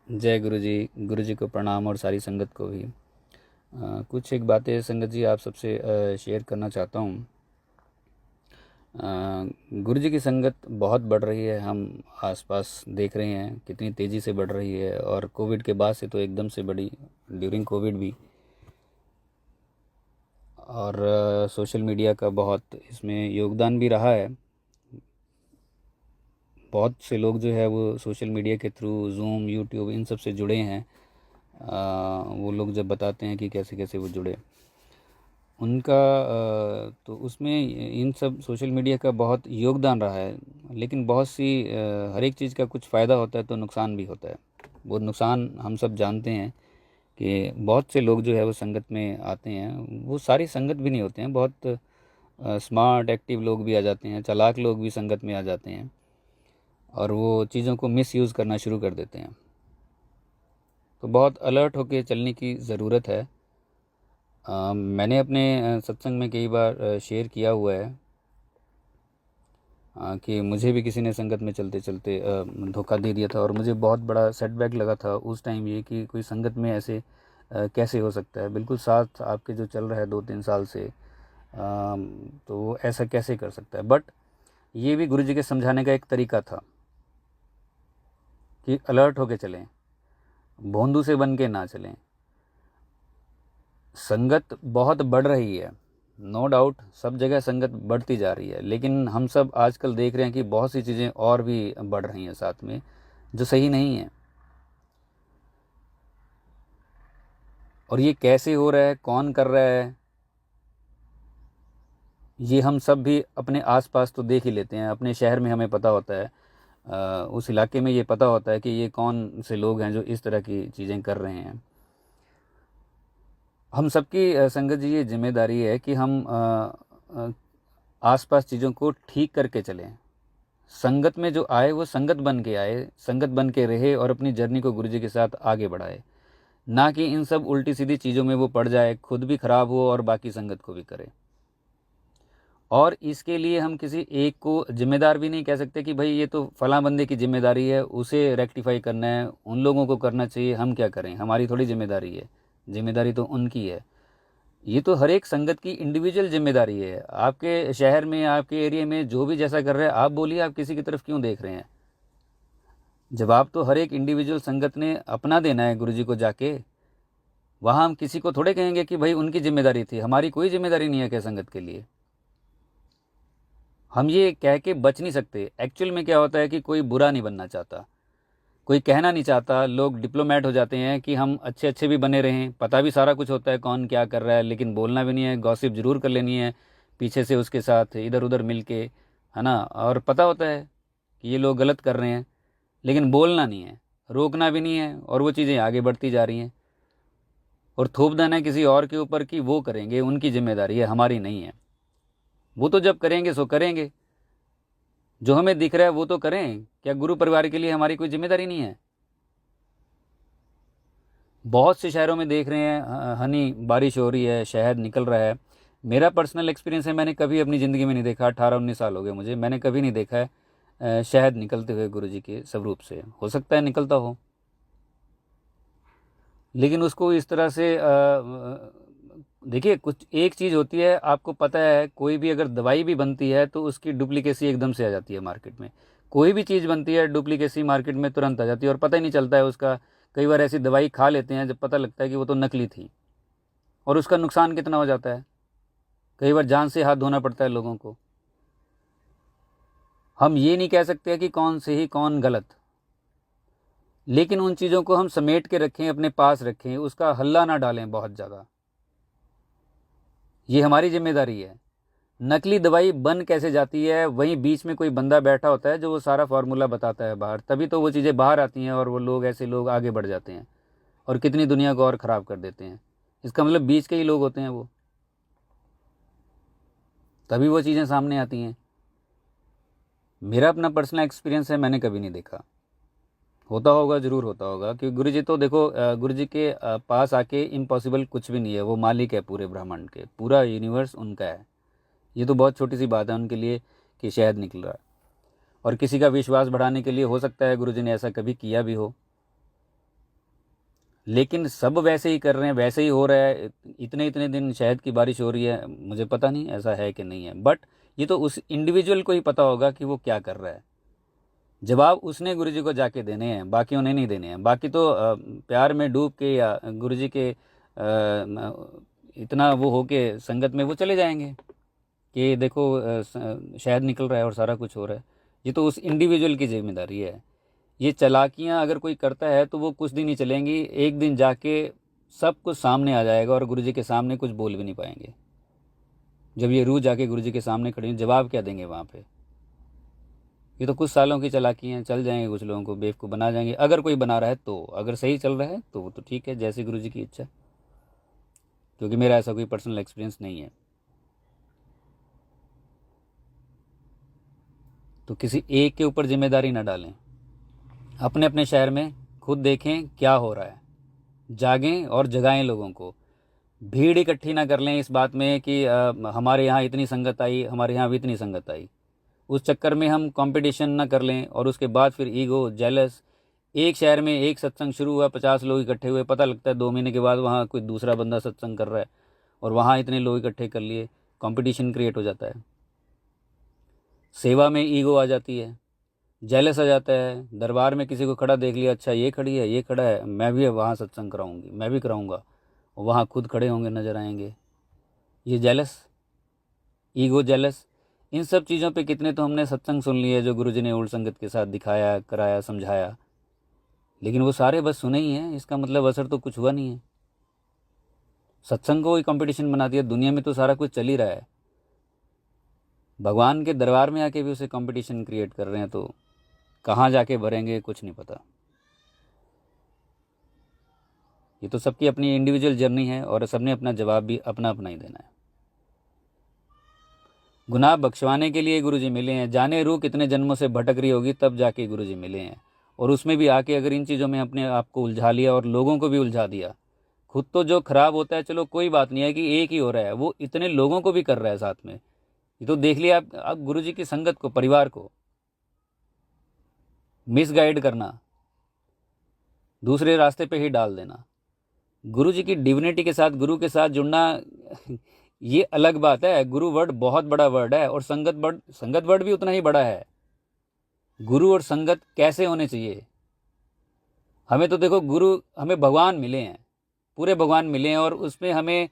जय गुरु जी को प्रणाम और सारी संगत को भी। कुछ एक बातें संगत जी आप सबसे शेयर करना चाहता हूँ। गुरु जी की संगत बहुत बढ़ रही है, हम आसपास देख रहे हैं कितनी तेज़ी से बढ़ रही है, और कोविड के बाद से तो एकदम से बढ़ी, ड्यूरिंग कोविड भी। और सोशल मीडिया का बहुत इसमें योगदान भी रहा है। बहुत से लोग जो है वो सोशल मीडिया के थ्रू जूम, यूट्यूब इन सब से जुड़े हैं। वो लोग जब बताते हैं कि कैसे कैसे वो जुड़े, उनका तो उसमें इन सब सोशल मीडिया का बहुत योगदान रहा है। लेकिन बहुत सी हर एक चीज़ का कुछ फ़ायदा होता है तो नुकसान भी होता है। वो नुकसान हम सब जानते हैं कि बहुत से लोग जो है वो संगत में आते हैं, वो सारी संगत भी नहीं होते हैं, बहुत स्मार्ट एक्टिव लोग भी आ जाते हैं, चालाक लोग भी संगत में आ जाते हैं और वो चीज़ों को मिसयूज़ करना शुरू कर देते हैं। तो बहुत अलर्ट होकर चलने की ज़रूरत है। मैंने अपने सत्संग में कई बार शेयर किया हुआ है कि मुझे भी किसी ने संगत में चलते चलते धोखा दे दिया था, और मुझे बहुत बड़ा सेटबैक लगा था उस टाइम ये कि कोई संगत में ऐसे कैसे हो सकता है, बिल्कुल साथ आपके जो चल रहा है 2-3 साल से, तो वो ऐसा कैसे कर सकता है। बट ये भी गुरु जी के समझाने का एक तरीका था कि अलर्ट होके चलें, भोंदू से बन के ना चलें। संगत बहुत बढ़ रही है, नो डाउट, सब जगह संगत बढ़ती जा रही है, लेकिन हम सब आजकल देख रहे हैं कि बहुत सी चीज़ें और भी बढ़ रही हैं साथ में, जो सही नहीं है। और ये कैसे हो रहा है, कौन कर रहा है, ये हम सब भी अपने आसपास तो देख ही लेते हैं। अपने शहर में हमें पता होता है, उस इलाके में ये पता होता है कि ये कौन से लोग हैं जो इस तरह की चीज़ें कर रहे हैं। हम सबकी संगत जी ये जिम्मेदारी है कि हम आसपास चीज़ों को ठीक करके चलें। संगत में जो आए वो संगत बन के आए, संगत बन के रहे और अपनी जर्नी को गुरुजी के साथ आगे बढ़ाए, ना कि इन सब उल्टी सीधी चीज़ों में वो पड़ जाए, खुद भी खराब हो और बाकी संगत को भी करे। और इसके लिए हम किसी एक को जिम्मेदार भी नहीं कह सकते कि भाई ये तो फलां बंदे की जिम्मेदारी है, उसे रेक्टिफाई करना है, उन लोगों को करना चाहिए, हम क्या करें, हमारी थोड़ी जिम्मेदारी है। जिम्मेदारी तो उनकी है। ये तो हर एक संगत की इंडिविजुअल जिम्मेदारी है। आपके शहर में, आपके एरिया में जो भी जैसा कर रहे हैं, आप बोलिए आप किसी की तरफ क्यों देख रहे हैं। जवाब तो हर एक इंडिविजुअल संगत ने अपना देना है गुरुजी को जाके। वहाँ हम किसी को थोड़े कहेंगे कि भाई उनकी जिम्मेदारी थी, हमारी कोई जिम्मेदारी नहीं है क्या संगत के लिए। हम ये कह के बच नहीं सकते। एक्चुअल में क्या होता है कि कोई बुरा नहीं बनना चाहता, कोई कहना नहीं चाहता। लोग डिप्लोमेट हो जाते हैं कि हम अच्छे अच्छे भी बने रहें, पता भी सारा कुछ होता है कौन क्या कर रहा है, लेकिन बोलना भी नहीं है, गॉसिप जरूर कर लेनी है पीछे से उसके साथ इधर उधर मिल के, है ना। और पता होता है कि ये लोग गलत कर रहे हैं, लेकिन बोलना नहीं है, रोकना भी नहीं है, और वो चीज़ें आगे बढ़ती जा रही हैं। और थोप देना है किसी और के ऊपर कि वो करेंगे, उनकी जिम्मेदारी है, हमारी नहीं है। वो तो जब करेंगे सो करेंगे, जो हमें दिख रहा है वो तो करें। क्या गुरु परिवार के लिए हमारी कोई जिम्मेदारी नहीं है। बहुत से शहरों में देख रहे हैं हनी बारिश हो रही है, शहद निकल रहा है। मेरा पर्सनल एक्सपीरियंस है, मैंने कभी अपनी ज़िंदगी में नहीं देखा, 18-19 साल हो गए मुझे, मैंने कभी नहीं देखा है शहद निकलते हुए गुरुजी के स्वरूप से। हो सकता है निकलता हो, लेकिन उसको इस तरह से देखिए, कुछ एक चीज़ होती है, आपको पता है कोई भी अगर दवाई भी बनती है तो उसकी डुप्लीकेसी एकदम से आ जाती है मार्केट में। कोई भी चीज़ बनती है डुप्लीकेसी मार्केट में तुरंत आ जाती है और पता ही नहीं चलता है उसका। कई बार ऐसी दवाई खा लेते हैं जब पता लगता है कि वो तो नकली थी, और उसका नुकसान कितना हो जाता है। कई बार जान से हाथ धोना पड़ता है लोगों को। हम ये नहीं कह सकते कि कौन सही कौन गलत, लेकिन उन चीज़ों को हम समेट के रखें, अपने पास रखें, उसका हल्ला ना डालें बहुत ज़्यादा। ये हमारी जिम्मेदारी है। नकली दवाई बन कैसे जाती है, वहीं बीच में कोई बंदा बैठा होता है जो वो सारा फार्मूला बताता है बाहर, तभी तो वो चीज़ें बाहर आती हैं, और वो लोग, ऐसे लोग आगे बढ़ जाते हैं और कितनी दुनिया को और ख़राब कर देते हैं। इसका मतलब बीच के ही लोग होते हैं वो, तभी वो चीज़ें सामने आती हैं। मेरा अपना पर्सनल एक्सपीरियंस है, मैंने कभी नहीं देखा। होता होगा, ज़रूर होता होगा, क्योंकि गुरु जी तो देखो, गुरु जी के पास आके इम्पॉसिबल कुछ भी नहीं है। वो मालिक है पूरे ब्रह्मांड के, पूरा यूनिवर्स उनका है। ये तो बहुत छोटी सी बात है उनके लिए कि शहद निकल रहा है। और किसी का विश्वास बढ़ाने के लिए हो सकता है गुरु जी ने ऐसा कभी किया भी हो, लेकिन सब वैसे ही कर रहे हैं, वैसे ही हो रहा है। इतने इतने दिन शहद की बारिश हो रही है, मुझे पता नहीं ऐसा है कि नहीं है, बट ये तो उस इंडिविजुअल को ही पता होगा कि वो क्या कर रहा है। जवाब उसने गुरुजी को जाके देने हैं, बाकी उन्हें नहीं देने हैं। बाकी तो प्यार में डूब के या गुरुजी के इतना वो हो के संगत में वो चले जाएंगे कि देखो शहद निकल रहा है और सारा कुछ हो रहा है। ये तो उस इंडिविजुअल की जिम्मेदारी है। ये चालाकियाँ अगर कोई करता है तो वो कुछ दिन ही चलेंगी, एक दिन जाके सब कुछ सामने आ जाएगा और गुरुजी के सामने कुछ बोल भी नहीं पाएंगे। जब ये रूह जाके गुरुजी के सामने खड़े जवाब क्या देंगे वहाँ पे? ये तो कुछ सालों की चालाकी हैं, चल जाएंगे, कुछ लोगों को बेवकूफ़ बना जाएंगे, अगर कोई बना रहा है तो। अगर सही चल रहा है तो वो तो ठीक है, जैसे गुरुजी की इच्छा, क्योंकि मेरा ऐसा कोई पर्सनल एक्सपीरियंस नहीं है। तो किसी एक के ऊपर जिम्मेदारी ना डालें, अपने अपने शहर में खुद देखें क्या हो रहा है, जागें और जगाएं लोगों को। भीड़ इकट्ठी ना कर लें इस बात में कि हमारे यहाँ इतनी संगत आई, हमारे यहाँ भी इतनी संगत आई। उस चक्कर में हम कंपटीशन ना कर लें और उसके बाद फिर ईगो, जेलस। एक शहर में एक सत्संग शुरू हुआ, 50 लोग इकट्ठे हुए, पता लगता है 2 महीने के बाद वहाँ कोई दूसरा बंदा सत्संग कर रहा है और वहाँ इतने लोग इकट्ठे कर लिए, कंपटीशन क्रिएट हो जाता है। सेवा में ईगो आ जाती है, जेलस आ जाता है। दरबार में किसी को खड़ा देख लिया, अच्छा ये खड़ी है, ये खड़ा है, मैं भी वहाँ सत्संग कराऊंगी, मैं भी कराऊंगा, वहाँ खुद खड़े होंगे, नजर आएंगे। ये जेलस, ईगो, जेलस, इन सब चीज़ों पे कितने तो हमने सत्संग सुन लिए जो गुरुजी ने उल्ट संगत के साथ दिखाया, कराया, समझाया, लेकिन वो सारे बस सुने ही हैं। इसका मतलब असर तो कुछ हुआ नहीं है। सत्संग को ही कंपटीशन बना दिया। दुनिया में तो सारा कुछ चल ही रहा है, भगवान के दरबार में आके भी उसे कंपटीशन क्रिएट कर रहे हैं, तो कहाँ जाके भरेंगे कुछ नहीं पता। ये तो सबकी अपनी इंडिविजुअल जर्नी है और सबने अपना जवाब भी अपना अपना ही देना है। गुनाह बख्शवाने के लिए गुरुजी मिले हैं। जाने रूह कितने जन्मों से भटक रही होगी, तब जाके गुरुजी मिले हैं। और उसमें भी आके अगर इन चीज़ों में अपने आप को उलझा लिया और लोगों को भी उलझा दिया, खुद तो जो खराब होता है चलो कोई बात नहीं है कि एक ही हो रहा है, वो इतने लोगों को भी कर रहा है साथ में। ये तो देख लिया आप गुरुजी की संगत को, परिवार को मिसगाइड करना, दूसरे रास्ते पे ही डाल देना। गुरुजी की डिविनिटी के साथ, गुरु के साथ जुड़ना ये अलग बात है। गुरु वर्ड बहुत बड़ा वर्ड है और संगत वर्ड भी उतना ही बड़ा है। गुरु और संगत कैसे होने चाहिए? हमें तो देखो, गुरु, हमें भगवान मिले हैं, पूरे भगवान मिले हैं, और उसमें हमें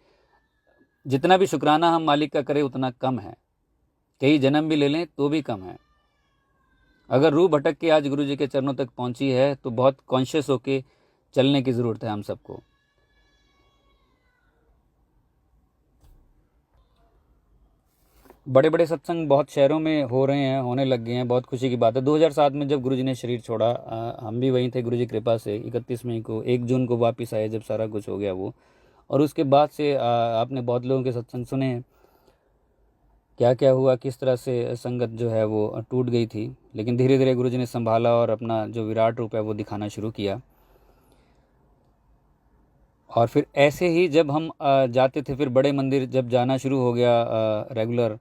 जितना भी शुक्राना हम मालिक का करें उतना कम है। कई जन्म भी ले लें तो भी कम है। अगर रूह भटक के आज गुरु जी के चरणों तक पहुंची है तो बहुत कॉन्शियस होके चलने की ज़रूरत है हम सबको। बड़े बड़े सत्संग बहुत शहरों में हो रहे हैं, होने लग गए हैं, बहुत खुशी की बात है। 2007 में जब गुरुजी ने शरीर छोड़ा, हम भी वहीं थे गुरुजी कृपा से। 31 मई को, 1 जून को वापस आए जब सारा कुछ हो गया वो। और उसके बाद से आपने बहुत लोगों के सत्संग सुने हैं, क्या क्या हुआ, किस तरह से संगत जो है वो टूट गई थी। लेकिन धीरे धीरे गुरुजी ने संभाला और अपना जो विराट रूप है वो दिखाना शुरू किया। और फिर ऐसे ही जब हम जाते थे, फिर बड़े मंदिर जब जाना शुरू हो गया रेगुलर,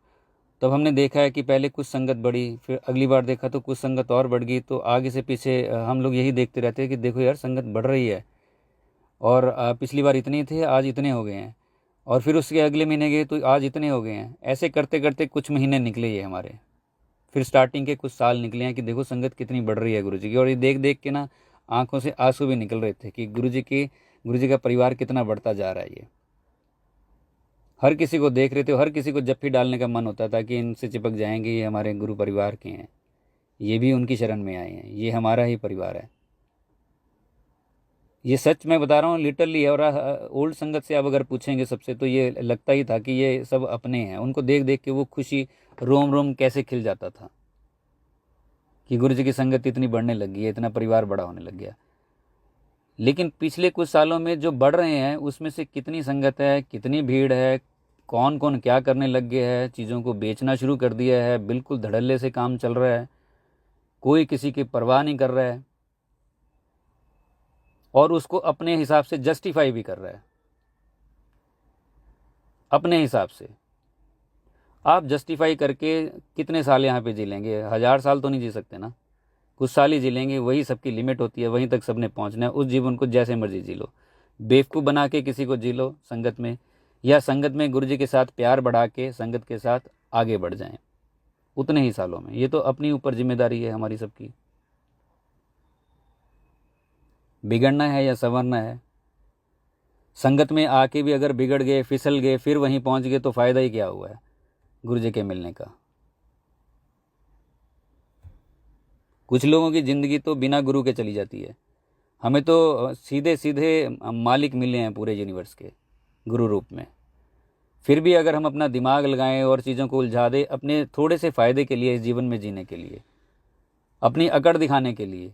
तब हमने देखा है कि पहले कुछ संगत बढ़ी, फिर अगली बार देखा तो कुछ संगत और बढ़ गई। तो आगे से पीछे हम लोग यही देखते रहते हैं कि देखो यार, संगत बढ़ रही है, और पिछली बार इतने थे, आज इतने हो गए हैं, और फिर उसके अगले महीने गए तो आज इतने हो गए हैं। ऐसे करते करते कुछ महीने निकले ये हमारे, फिर स्टार्टिंग के कुछ साल निकले हैं कि देखो संगत कितनी बढ़ रही है गुरु जी की। और ये देख देख के ना आंखों से आंसू भी निकल रहे थे कि गुरु जी का परिवार कितना बढ़ता जा रहा है। ये हर किसी को देख रहे थे, हर किसी को जप्फी डालने का मन होता था कि इनसे चिपक जाएंगे, ये हमारे गुरु परिवार के हैं, ये भी उनकी शरण में आए हैं, ये हमारा ही परिवार है। ये सच मैं बता रहा हूँ, लिटरली। और ओल्ड संगत से अब अगर पूछेंगे सबसे, तो ये लगता ही था कि ये सब अपने हैं। उनको देख देख के वो खुशी, रोम रोम कैसे खिल जाता था कि गुरु जी की संगत इतनी बढ़ने लगी है, इतना परिवार बड़ा होने लग गया। लेकिन पिछले कुछ सालों में जो बढ़ रहे हैं उसमें से कितनी संगत है, कितनी भीड़ है, कौन कौन क्या करने लग गया है, चीज़ों को बेचना शुरू कर दिया है, बिल्कुल धड़ल्ले से काम चल रहा है, कोई किसी की परवाह नहीं कर रहा है, और उसको अपने हिसाब से जस्टिफाई भी कर रहा है। अपने हिसाब से आप जस्टिफाई करके कितने साल यहाँ पे जी लेंगे? 1000 साल तो नहीं जी सकते ना, कुछ साल ही जी लेंगे, वही सबकी लिमिट होती है, वहीं तक सबने पहुँचना है। उस जीवन को जैसे मर्जी जी लो। बेवकूफ़ बना के किसी को जी लो संगत में, या संगत में गुरु जी के साथ प्यार बढ़ा के संगत के साथ आगे बढ़ जाएं उतने ही सालों में। ये तो अपनी ऊपर जिम्मेदारी है हमारी सबकी, बिगड़ना है या संवरना है। संगत में आके भी अगर बिगड़ गए, फिसल गए, फिर वहीं पहुंच गए तो फ़ायदा ही क्या हुआ है गुरु जी के मिलने का। कुछ लोगों की ज़िंदगी तो बिना गुरु के चली जाती है। हमें तो सीधे सीधे मालिक मिले हैं पूरे यूनिवर्स के गुरु रूप में। फिर भी अगर हम अपना दिमाग लगाएं और चीज़ों को उलझा दें अपने थोड़े से फ़ायदे के लिए, इस जीवन में जीने के लिए, अपनी अकड़ दिखाने के लिए,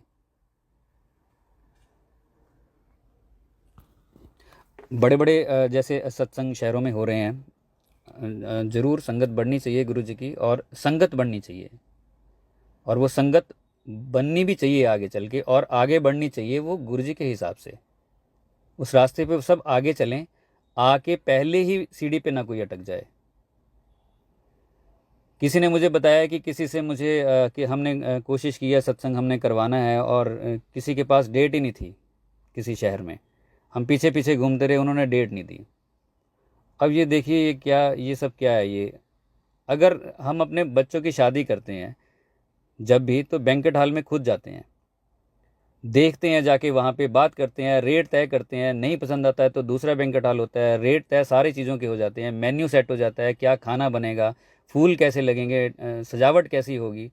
बड़े बड़े जैसे सत्संग शहरों में हो रहे हैं, ज़रूर संगत बढ़नी चाहिए गुरु जी की, और संगत बढ़नी चाहिए, और वो संगत बननी भी चाहिए आगे चल के, और आगे बढ़नी चाहिए वो गुरु जी के हिसाब से। उस रास्ते पे सब आगे चलें, आके पहले ही सीढ़ी पे ना कोई अटक जाए। किसी ने मुझे बताया कि किसी से मुझे कि हमने कोशिश की है, सत्संग हमने करवाना है, और किसी के पास डेट ही नहीं थी किसी शहर में। हम पीछे पीछे घूमते रहे, उन्होंने डेट नहीं दी। अब ये देखिए ये क्या, ये सब क्या है ये। अगर हम अपने बच्चों की शादी करते हैं जब भी, तो बैंकेट हॉल में खुद जाते हैं, देखते हैं, जाके वहाँ पे बात करते हैं, रेट तय करते हैं, नहीं पसंद आता है तो दूसरा बैंकेट हॉल होता है, रेट तय सारी चीज़ों के हो जाते हैं, मेन्यू सेट हो जाता है, क्या खाना बनेगा, फूल कैसे लगेंगे, सजावट कैसी होगी,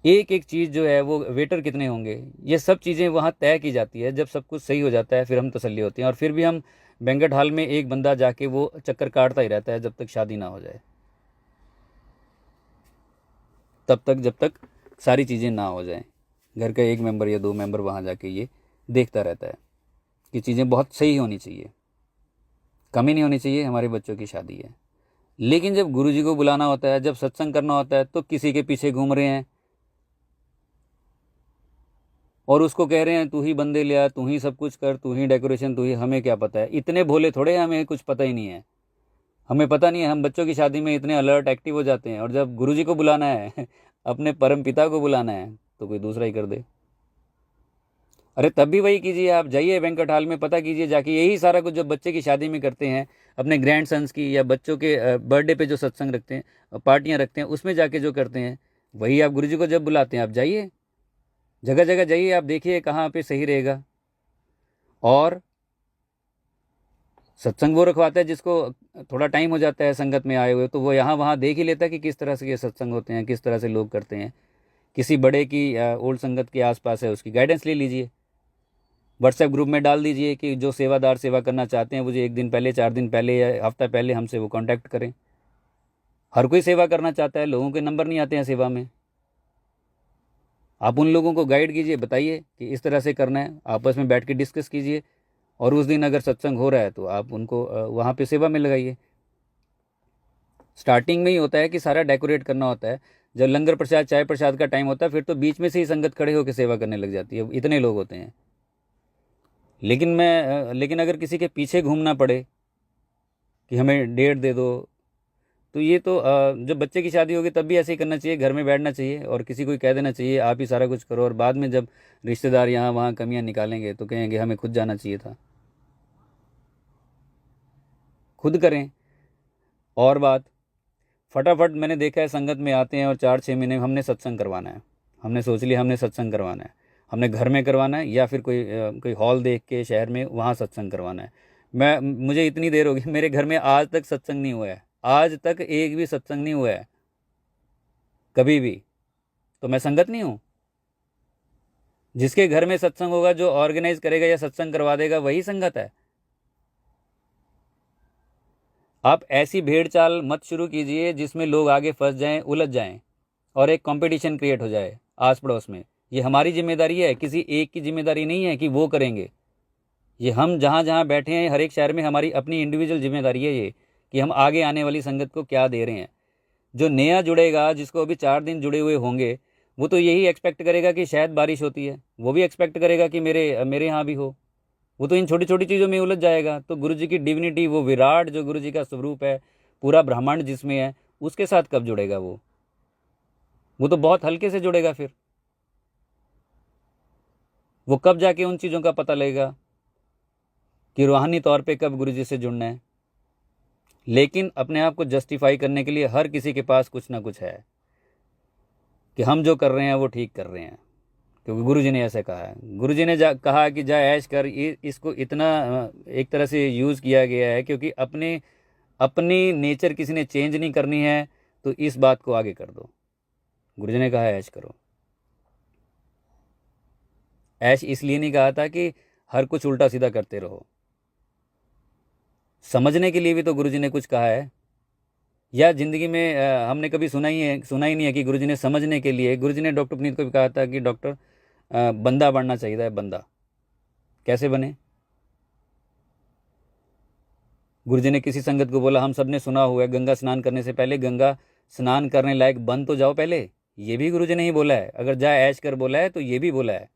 एक एक चीज़ जो है वो, वेटर कितने होंगे, ये सब चीज़ें वहाँ तय की जाती है। जब सब कुछ सही हो जाता है फिर हम तसल्ली होती हैं, और फिर भी हम बैंकेट हॉल में एक बंदा जाके वो चक्कर काटता ही रहता है जब तक शादी ना हो जाए, तब तक जब तक सारी चीज़ें ना हो जाएं। घर का एक मेंबर या दो मेंबर वहाँ जाके ये देखता रहता है कि चीज़ें बहुत सही होनी चाहिए, कमी नहीं होनी चाहिए, हमारे बच्चों की शादी है। लेकिन जब गुरु जी को बुलाना होता है, जब सत्संग करना होता है, तो किसी के पीछे घूम रहे हैं और उसको कह रहे हैं तू ही बंदे ले आ, तू ही सब कुछ कर, तू ही डेकोरेशन, तू ही। हमें क्या पता है, इतने भोले थोड़े, हमें कुछ पता ही नहीं है, हमें पता नहीं है। हम बच्चों की शादी में इतने अलर्ट एक्टिव हो जाते हैं, और जब गुरु जी को बुलाना है अपने परम पिता को बुलाना है, तो कोई दूसरा ही कर दे। अरे तब भी वही कीजिए, आप जाइए बैंक्वेट हॉल में, पता कीजिए जाके, यही सारा कुछ जो बच्चे की शादी में करते हैं, अपने ग्रैंड सन्स की या बच्चों के बर्थडे पे जो सत्संग रखते हैं, पार्टियां रखते हैं, उसमें जाके जो करते हैं, वही आप गुरु जी को जब बुलाते हैं, आप जाइए, जगह जगह जाइए, आप देखिए कहाँ पे सही रहेगा। और सत्संग वो रखवाता है जिसको थोड़ा टाइम हो जाता है संगत में आए हुए, तो वो यहाँ वहाँ देख ही लेता है कि किस तरह से ये सत्संग होते हैं, किस तरह से लोग करते हैं। किसी बड़े की ओल्ड संगत के आसपास है, उसकी गाइडेंस ले लीजिए, व्हाट्सएप ग्रुप में डाल दीजिए कि जो सेवादार सेवा करना चाहते हैं, मुझे एक दिन पहले, 4 दिन पहले या हफ्ता पहले हमसे वो कांटेक्ट करें। हर कोई सेवा करना चाहता है, लोगों के नंबर नहीं आते हैं सेवा में। आप उन लोगों को गाइड कीजिए, बताइए कि इस तरह से करना है, आपस में बैठ के डिस्कस कीजिए, और उस दिन अगर सत्संग हो रहा है तो आप उनको वहाँ पे सेवा में लगाइए। स्टार्टिंग में ही होता है कि सारा डेकोरेट करना होता है, जब लंगर प्रसाद, चाय प्रसाद का टाइम होता है, फिर तो बीच में से ही संगत खड़े होकर सेवा करने लग जाती है, इतने लोग होते हैं। लेकिन अगर किसी के पीछे घूमना पड़े कि हमें डेट दे दो, तो ये तो जब बच्चे की शादी होगी तब भी ऐसे ही करना चाहिए, घर में बैठना चाहिए और किसी को कह देना चाहिए आप ही सारा कुछ करो, और बाद में जब रिश्तेदार यहाँ वहाँ कमियाँ निकालेंगे तो कहेंगे हमें खुद जाना चाहिए था। खुद करें। और बात, फटाफट मैंने देखा है संगत में आते हैं और 4-6 महीने हमने सत्संग करवाना है, हमने सोच लिया हमने सत्संग करवाना है, हमने घर में करवाना है या फिर कोई हॉल देख के शहर में वहाँ सत्संग करवाना है। मुझे इतनी देर हो गई, मेरे घर में आज तक सत्संग नहीं हुआ है, आज तक एक भी सत्संग नहीं हुआ है कभी भी। तो मैं संगत नहीं हूँ? जिसके घर में सत्संग होगा, जो ऑर्गेनाइज करेगा या सत्संग करवा देगा, वही संगत है। आप ऐसी भेड़ चाल मत शुरू कीजिए जिसमें लोग आगे फंस जाएं, उलझ जाएं, और एक कंपटीशन क्रिएट हो जाए आस पड़ोस में। ये हमारी जिम्मेदारी है, किसी एक की जिम्मेदारी नहीं है कि वो करेंगे। ये हम जहाँ जहाँ बैठे हैं हर एक शहर में, हमारी अपनी इंडिविजुअल जिम्मेदारी है ये, कि हम आगे आने वाली संगत को क्या दे रहे हैं। जो नया जुड़ेगा, जिसको अभी 4 दिन जुड़े हुए होंगे, वो तो यही एक्सपेक्ट करेगा कि शायद बारिश होती है, वो भी एक्सपेक्ट करेगा कि मेरे मेरे यहाँ भी हो। वो तो इन छोटी छोटी चीज़ों में उलझ जाएगा। तो गुरु जी की डिविनिटी, वो विराट जो गुरु जी का स्वरूप है, पूरा ब्रह्मांड जिसमें है, उसके साथ कब जुड़ेगा वो तो बहुत हल्के से जुड़ेगा। फिर वो कब जाके उन चीज़ों का पता लगेगा कि रूहानी तौर पे कब गुरुजी से जुड़ना है, लेकिन अपने आप को जस्टिफाई करने के लिए हर किसी के पास कुछ ना कुछ है कि हम जो कर रहे हैं वो ठीक कर रहे हैं, क्योंकि गुरुजी ने ऐसे कहा है। गुरुजी ने कहा कि जा ऐश कर, इसको इतना एक तरह से यूज़ किया गया है क्योंकि अपनी नेचर किसी ने चेंज नहीं करनी है, तो इस बात को आगे कर दो। गुरुजी ने कहा ऐश करो। ऐश इसलिए नहीं कहा था कि हर कुछ उल्टा सीधा करते रहो, समझने के लिए भी तो गुरुजी ने कुछ कहा है। या जिंदगी में हमने कभी सुना ही नहीं है कि गुरुजी ने समझने के लिए, गुरुजी ने डॉक्टर पुनीत को भी कहा था कि डॉक्टर बंदा बनना चाहिए है, बंदा कैसे बने। गुरुजी ने किसी संगत को बोला, हम सब ने सुना हुआ है गंगा स्नान करने से पहले गंगा स्नान करने लायक बन तो जाओ पहले, ये भी गुरुजी ने ही बोला है। अगर जा ऐश कर बोला है तो ये भी बोला है।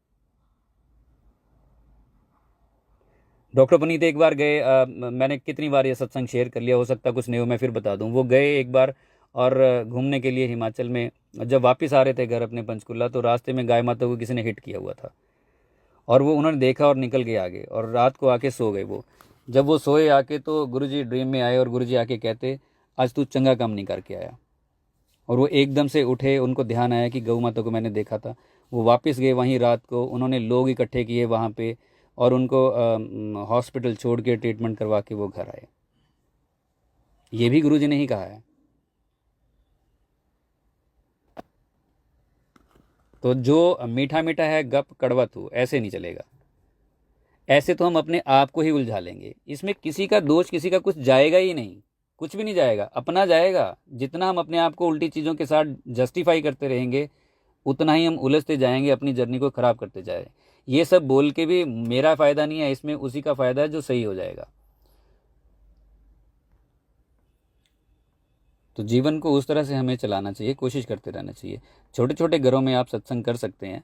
डॉक्टर पुनीत एक बार गए, मैंने कितनी बार ये सत्संग शेयर कर लिया, हो सकता कुछ नहीं हो, मैं फिर बता दूं। वो गए एक बार और घूमने के लिए हिमाचल में, जब वापस आ रहे थे घर अपने पंचकुला, तो रास्ते में गाय माता को किसी ने हिट किया हुआ था और वो उन्होंने देखा और निकल गए आगे, और रात को आके सो गए। वो जब वो सोए आके तो गुरुजी ड्रीम में आए और गुरुजी आके कहते, आज तू चंगा काम नहीं करके आया। और वो एकदम से उठे, उनको ध्यान आया कि गौ माता को मैंने देखा था। वो वापस गए वहीं रात को, उन्होंने लोग इकट्ठे किए वहाँ पे और उनको हॉस्पिटल छोड़ के ट्रीटमेंट करवा के वो घर आए। ये भी गुरुजी ने ही कहा है। तो जो मीठा मीठा है गप कड़वा तू, ऐसे नहीं चलेगा। ऐसे तो हम अपने आप को ही उलझा लेंगे। इसमें किसी का दोष, किसी का कुछ जाएगा ही नहीं, कुछ भी नहीं जाएगा, अपना जाएगा। जितना हम अपने आप को उल्टी चीज़ों के साथ जस्टिफाई करते रहेंगे, उतना ही हम उलझते जाएंगे, अपनी जर्नी को ख़राब करते जाए। ये सब बोल के भी मेरा फ़ायदा नहीं है इसमें, उसी का फ़ायदा है जो सही हो जाएगा। तो जीवन को उस तरह से हमें चलाना चाहिए, कोशिश करते रहना चाहिए। छोटे छोटे घरों में आप सत्संग कर सकते हैं।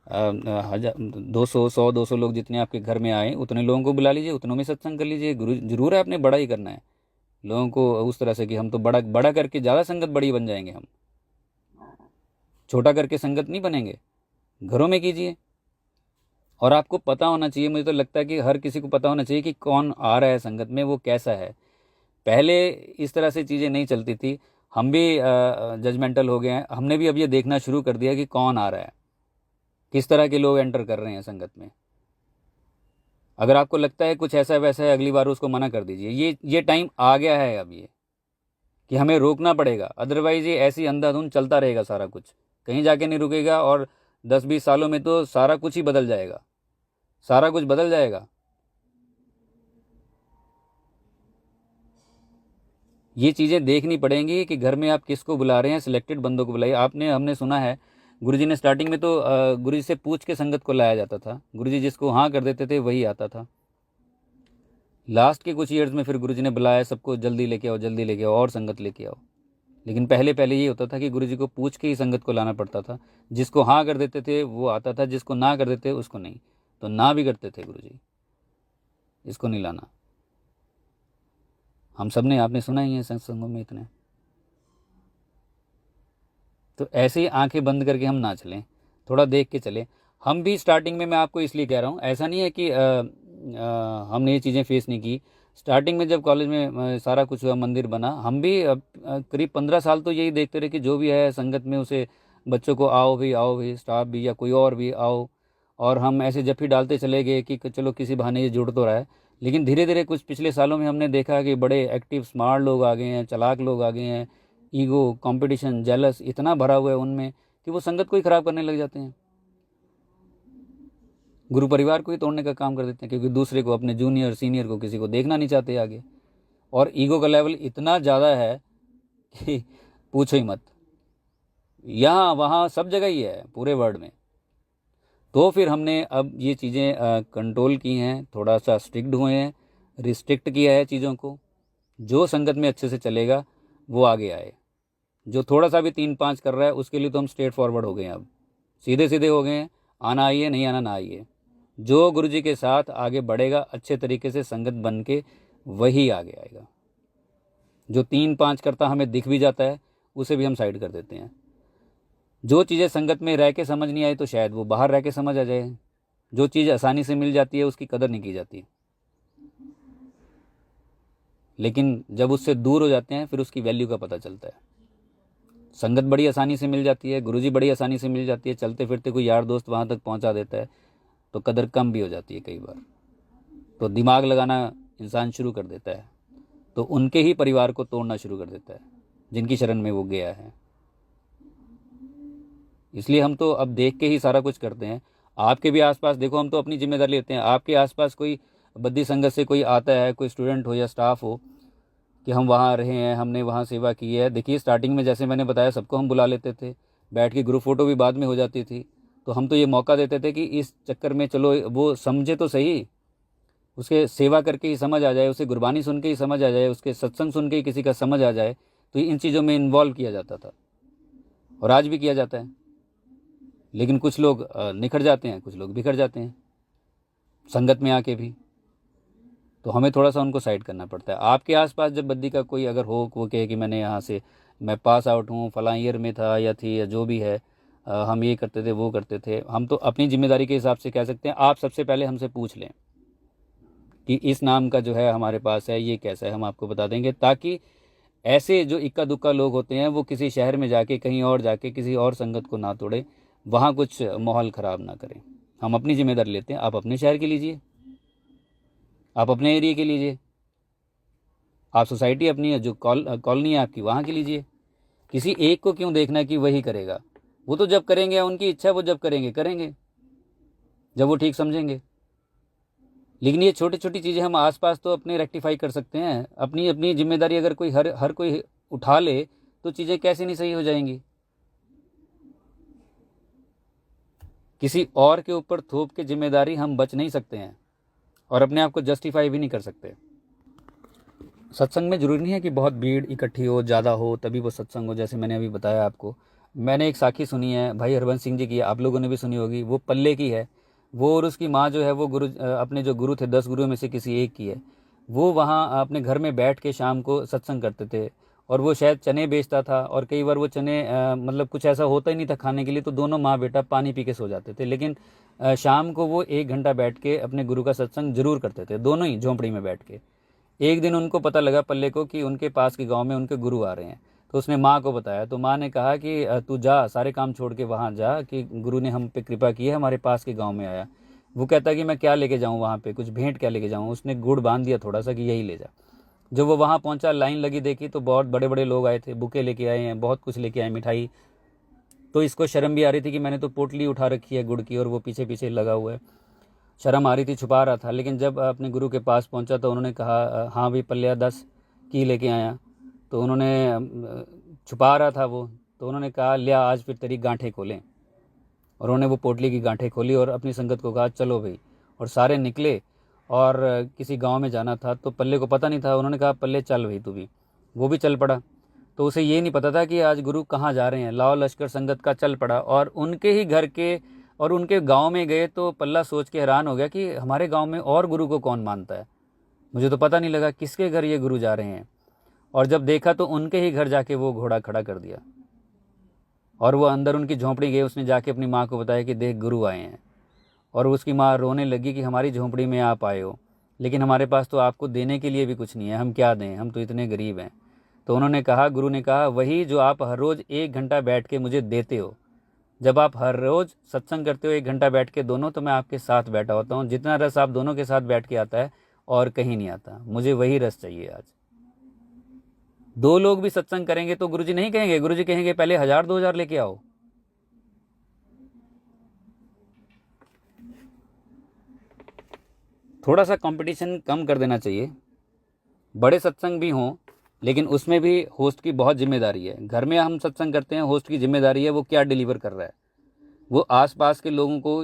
200 100 200 लोग जितने आपके घर में आए उतने लोगों को बुला लीजिए, उतनों में सत्संग कर लीजिए। गुरु जरूर है आपने बड़ा ही करना है लोगों को उस तरह से कि हम तो बड़ा बड़ा करके ज़्यादा संगत बड़ी बन जाएंगे, हम छोटा करके संगत नहीं बनेंगे। घरों में कीजिए। और आपको पता होना चाहिए, मुझे तो लगता है कि हर किसी को पता होना चाहिए कि कौन आ रहा है संगत में, वो कैसा है। पहले इस तरह से चीज़ें नहीं चलती थी, हम भी जजमेंटल हो गए हैं। हमने भी अब ये देखना शुरू कर दिया कि कौन आ रहा है, किस तरह के लोग एंटर कर रहे हैं संगत में। अगर आपको लगता है कुछ ऐसा वैसा है, अगली बार उसको मना कर दीजिए। ये टाइम आ गया है अब, ये कि हमें रोकना पड़ेगा, अदरवाइज ये ऐसी अंधाधुंध चलता रहेगा, सारा कुछ कहीं जाके नहीं रुकेगा। और 10-20 सालों में तो सारा कुछ ही बदल जाएगा, सारा कुछ बदल जाएगा। ये चीज़ें देखनी पड़ेंगी कि घर में आप किसको बुला रहे हैं, सिलेक्टेड बंदों को बुलाइए। हमने सुना है गुरुजी ने स्टार्टिंग में तो गुरुजी से पूछ के संगत को लाया जाता था, गुरुजी जिसको हाँ कर देते थे वही आता था। लास्ट के कुछ ईयर्स में फिर गुरुजी ने बुलाया सबको, जल्दी लेके आओ, जल्दी लेके आओ और संगत लेके आओ। लेकिन पहले पहले ये होता था कि गुरुजी को पूछ के ही संगत को लाना पड़ता था। जिसको हाँ कर देते थे वो आता था, जिसको ना कर देते उसको नहीं। तो ना भी करते थे गुरुजी, इसको नहीं लाना। हम सब ने, आपने सुना ही है सत्संगों में इतने। तो ऐसे ही आंखें बंद करके हम ना चलें, थोड़ा देख के चलें। हम भी स्टार्टिंग में, मैं आपको इसलिए कह रहा हूँ, ऐसा नहीं है कि हमने ये चीज़ें फेस नहीं की। स्टार्टिंग में जब कॉलेज में सारा कुछ हुआ, मंदिर बना, हम भी करीब 15 साल तो यही देखते रहे कि जो भी है संगत में उसे बच्चों को आओ भी, स्टाफ भी या कोई और भी आओ। और हम ऐसे जफ्फी डालते चले गए कि चलो किसी बहाने ये जुड़ तो रहा है। लेकिन धीरे धीरे कुछ पिछले सालों में हमने देखा कि बड़े एक्टिव स्मार्ट लोग आ गए हैं, चालाक लोग आ गए हैं। ईगो, कंपटीशन, जेलस इतना भरा हुआ है उनमें कि वो संगत को ही खराब करने लग जाते हैं, गुरु परिवार को ही तोड़ने का काम कर देते हैं, क्योंकि दूसरे को, अपने जूनियर सीनियर को, किसी को देखना नहीं चाहते आगे। और ईगो का लेवल इतना ज़्यादा है कि पूछो ही मत, यहाँ वहाँ सब जगह ही है पूरे वर्ल्ड में। तो फिर हमने अब ये चीज़ें कंट्रोल की हैं, थोड़ा सा स्ट्रिक्ट हुए हैं, रिस्ट्रिक्ट किया है चीज़ों को। जो संगत में अच्छे से चलेगा वो आगे आए। जो थोड़ा सा भी 3-5 कर रहा है उसके लिए तो हम स्ट्रेट फॉरवर्ड हो गए हैं, अब सीधे सीधे हो गए हैं। आना आइए, नहीं आना ना आइए। जो गुरु जी के साथ आगे बढ़ेगा अच्छे तरीके से संगत बन के, वही आगे आएगा। जो 3-5 करता हमें दिख भी जाता है उसे भी हम साइड कर देते हैं। जो चीज़ें संगत में रह के समझ नहीं आई तो शायद वो बाहर रह के समझ आ जाए। जो चीज़ आसानी से मिल जाती है उसकी कदर नहीं की जाती। लेकिन जब उससे दूर हो जाते हैं फिर उसकी वैल्यू का पता चलता है। संगत बड़ी आसानी से मिल जाती है, गुरुजी बड़ी आसानी से मिल जाती है, चलते फिरते कोई यार दोस्त वहाँ तक पहुँचा देता है तो कदर कम भी हो जाती है कई बार। तो दिमाग लगाना इंसान शुरू कर देता है तो उनके ही परिवार को तोड़ना शुरू कर देता है जिनकी शरण में वो गया है। इसलिए हम तो अब देख के ही सारा कुछ करते हैं। आपके भी आसपास देखो, हम तो अपनी जिम्मेदारी लेते हैं। आपके आसपास कोई बद्दी संगत से कोई आता है, कोई स्टूडेंट हो या स्टाफ हो कि हम वहाँ रहे हैं, हमने वहाँ सेवा की है। देखिए स्टार्टिंग में जैसे मैंने बताया सबको हम बुला लेते थे, बैठ के ग्रुप फ़ोटो भी बाद में हो जाती थी। तो हम तो ये मौका देते थे कि इस चक्कर में चलो वो समझे तो सही, उसके सेवा करके ही समझ आ जाए, उसे गुरबानी सुन के ही समझ आ जाए, उसके सत्संग सुन के ही किसी का समझ आ जाए। तो इन चीज़ों में इन्वॉल्व किया जाता था और आज भी किया जाता है। लेकिन कुछ लोग निखर जाते हैं, कुछ लोग बिखर जाते हैं संगत में आके भी, तो हमें थोड़ा सा उनको साइड करना पड़ता है। आपके आसपास जब बद्दी का कोई अगर हो, वो कहे कि मैंने यहाँ से मैं पास आउट हूँ, फलां ईयर में था या थी या जो भी है, हम ये करते थे वो करते थे, हम तो अपनी जिम्मेदारी के हिसाब से कह सकते हैं। आप सबसे पहले हमसे पूछ लें कि इस नाम का जो है हमारे पास है, ये कैसा है, हम आपको बता देंगे, ताकि ऐसे जो इक्का दुक्का लोग होते हैं वो किसी शहर में जाके, कहीं और जाके किसी और संगत को ना तोड़े, वहाँ कुछ माहौल ख़राब ना करें। हम अपनी जिम्मेदारी लेते हैं। आप अपने शहर के लीजिए, आप अपने एरिया के लीजिए, आप सोसाइटी अपनी जो कॉलोनी है आपकी वहाँ की लीजिए। किसी एक को क्यों देखना कि वही करेगा? वो तो जब करेंगे, उनकी इच्छा, वो जब करेंगे करेंगे जब वो ठीक समझेंगे। लेकिन ये छोटी छोटी चीज़ें हम आसपास तो अपने रेक्टिफाई कर सकते हैं। अपनी अपनी जिम्मेदारी अगर कोई हर कोई उठा ले तो चीज़ें कैसे नहीं सही हो जाएंगी। किसी और के ऊपर थोप के जिम्मेदारी हम बच नहीं सकते हैं और अपने आप को जस्टिफाई भी नहीं कर सकते। सत्संग में ज़रूरी नहीं है कि बहुत भीड़ इकट्ठी हो, ज़्यादा हो तभी वो सत्संग हो। जैसे मैंने अभी बताया आपको, मैंने एक साखी सुनी है भाई हरबंस सिंह जी की, आप लोगों ने भी सुनी होगी। वो पल्ले की है। वो और उसकी माँ जो है वो अपने जो गुरु थे 10 गुरुओं में से किसी एक की है। वो वहाँ अपने घर में बैठ के शाम को सत्संग करते थे और वो शायद चने बेचता था और कई बार वो चने मतलब कुछ ऐसा होता ही नहीं था खाने के लिए, तो दोनों माँ बेटा पानी पी के सो जाते थे। लेकिन शाम को वो 1 घंटा बैठ के अपने गुरु का सत्संग जरूर करते थे, दोनों ही झोंपड़ी में बैठ के। एक दिन उनको पता लगा पल्ले को कि उनके पास के गांव में उनके गुरु आ रहे हैं, तो उसने माँ को बताया। तो माँ ने कहा कि तू जा, सारे काम छोड़ के वहाँ जा कि गुरु ने हम पे कृपा की है, हमारे पास के गांव में आया। वो कहता कि मैं क्या लेके जाऊँ वहाँ पे, कुछ भेंट क्या लेके जाऊँ। उसने गुड़ बांध दिया थोड़ा सा कि यही ले जा। जब वो वहाँ पहुँचा, लाइन लगी, देखी तो बहुत बड़े बड़े लोग आए थे, बुके लेके आए हैं, बहुत कुछ लेके आए, मिठाई। तो इसको शर्म भी आ रही थी कि मैंने तो पोटली उठा रखी है गुड़ की और वो पीछे पीछे लगा हुआ है। शर्म आ रही थी, छुपा रहा था। लेकिन जब अपने गुरु के पास पहुंचा तो उन्होंने कहा हाँ भाई पल्लिया 10 की लेके आया। तो उन्होंने छुपा रहा था वो, तो उन्होंने कहा लिया आज फिर तेरी गांठें खोलें। और उन्होंने वो पोटली की गांठें खोली और अपनी संगत को कहा चलो भाई। और सारे निकले और किसी गांव में जाना था। तो पल्ले को पता नहीं था, उन्होंने कहा पल्ले चल भाई तू भी। वो भी चल पड़ा। तो उसे ये नहीं पता था कि आज गुरु कहाँ जा रहे हैं। लाओ लश्कर संगत का चल पड़ा और उनके ही घर के और उनके गांव में गए। तो पल्ला सोच के हैरान हो गया कि हमारे गांव में और गुरु को कौन मानता है, मुझे तो पता नहीं लगा किसके घर ये गुरु जा रहे हैं। और जब देखा तो उनके ही घर जाके वो घोड़ा खड़ा कर दिया और वो अंदर उनकी झोंपड़ी गए। उसने जाके अपनी माँ को बताया कि देख गुरु आए हैं। और उसकी माँ रोने लगी कि हमारी झोंपड़ी में आप आए हो, लेकिन हमारे पास तो आपको देने के लिए भी कुछ नहीं है, हम क्या दें, हम तो इतने गरीब हैं। तो उन्होंने कहा, गुरु ने कहा, वही जो आप हर रोज़ 1 घंटा बैठ के मुझे देते हो। जब आप हर रोज़ सत्संग करते हो 1 घंटा बैठ के दोनों, तो मैं आपके साथ बैठा होता हूँ। जितना रस आप दोनों के साथ बैठ के आता है और कहीं नहीं आता, मुझे वही रस चाहिए आज। 2 लोग भी सत्संग करेंगे तो गुरुजी नहीं कहेंगे, गुरुजी कहेंगे पहले 1000-2000 लेके आओ। थोड़ा सा कंपटीशन कम कर देना चाहिए। बड़े सत्संग भी हों लेकिन उसमें भी होस्ट की बहुत जिम्मेदारी है। घर में हम सत्संग करते हैं, होस्ट की जिम्मेदारी है वो क्या डिलीवर कर रहा है। वो आसपास के लोगों को,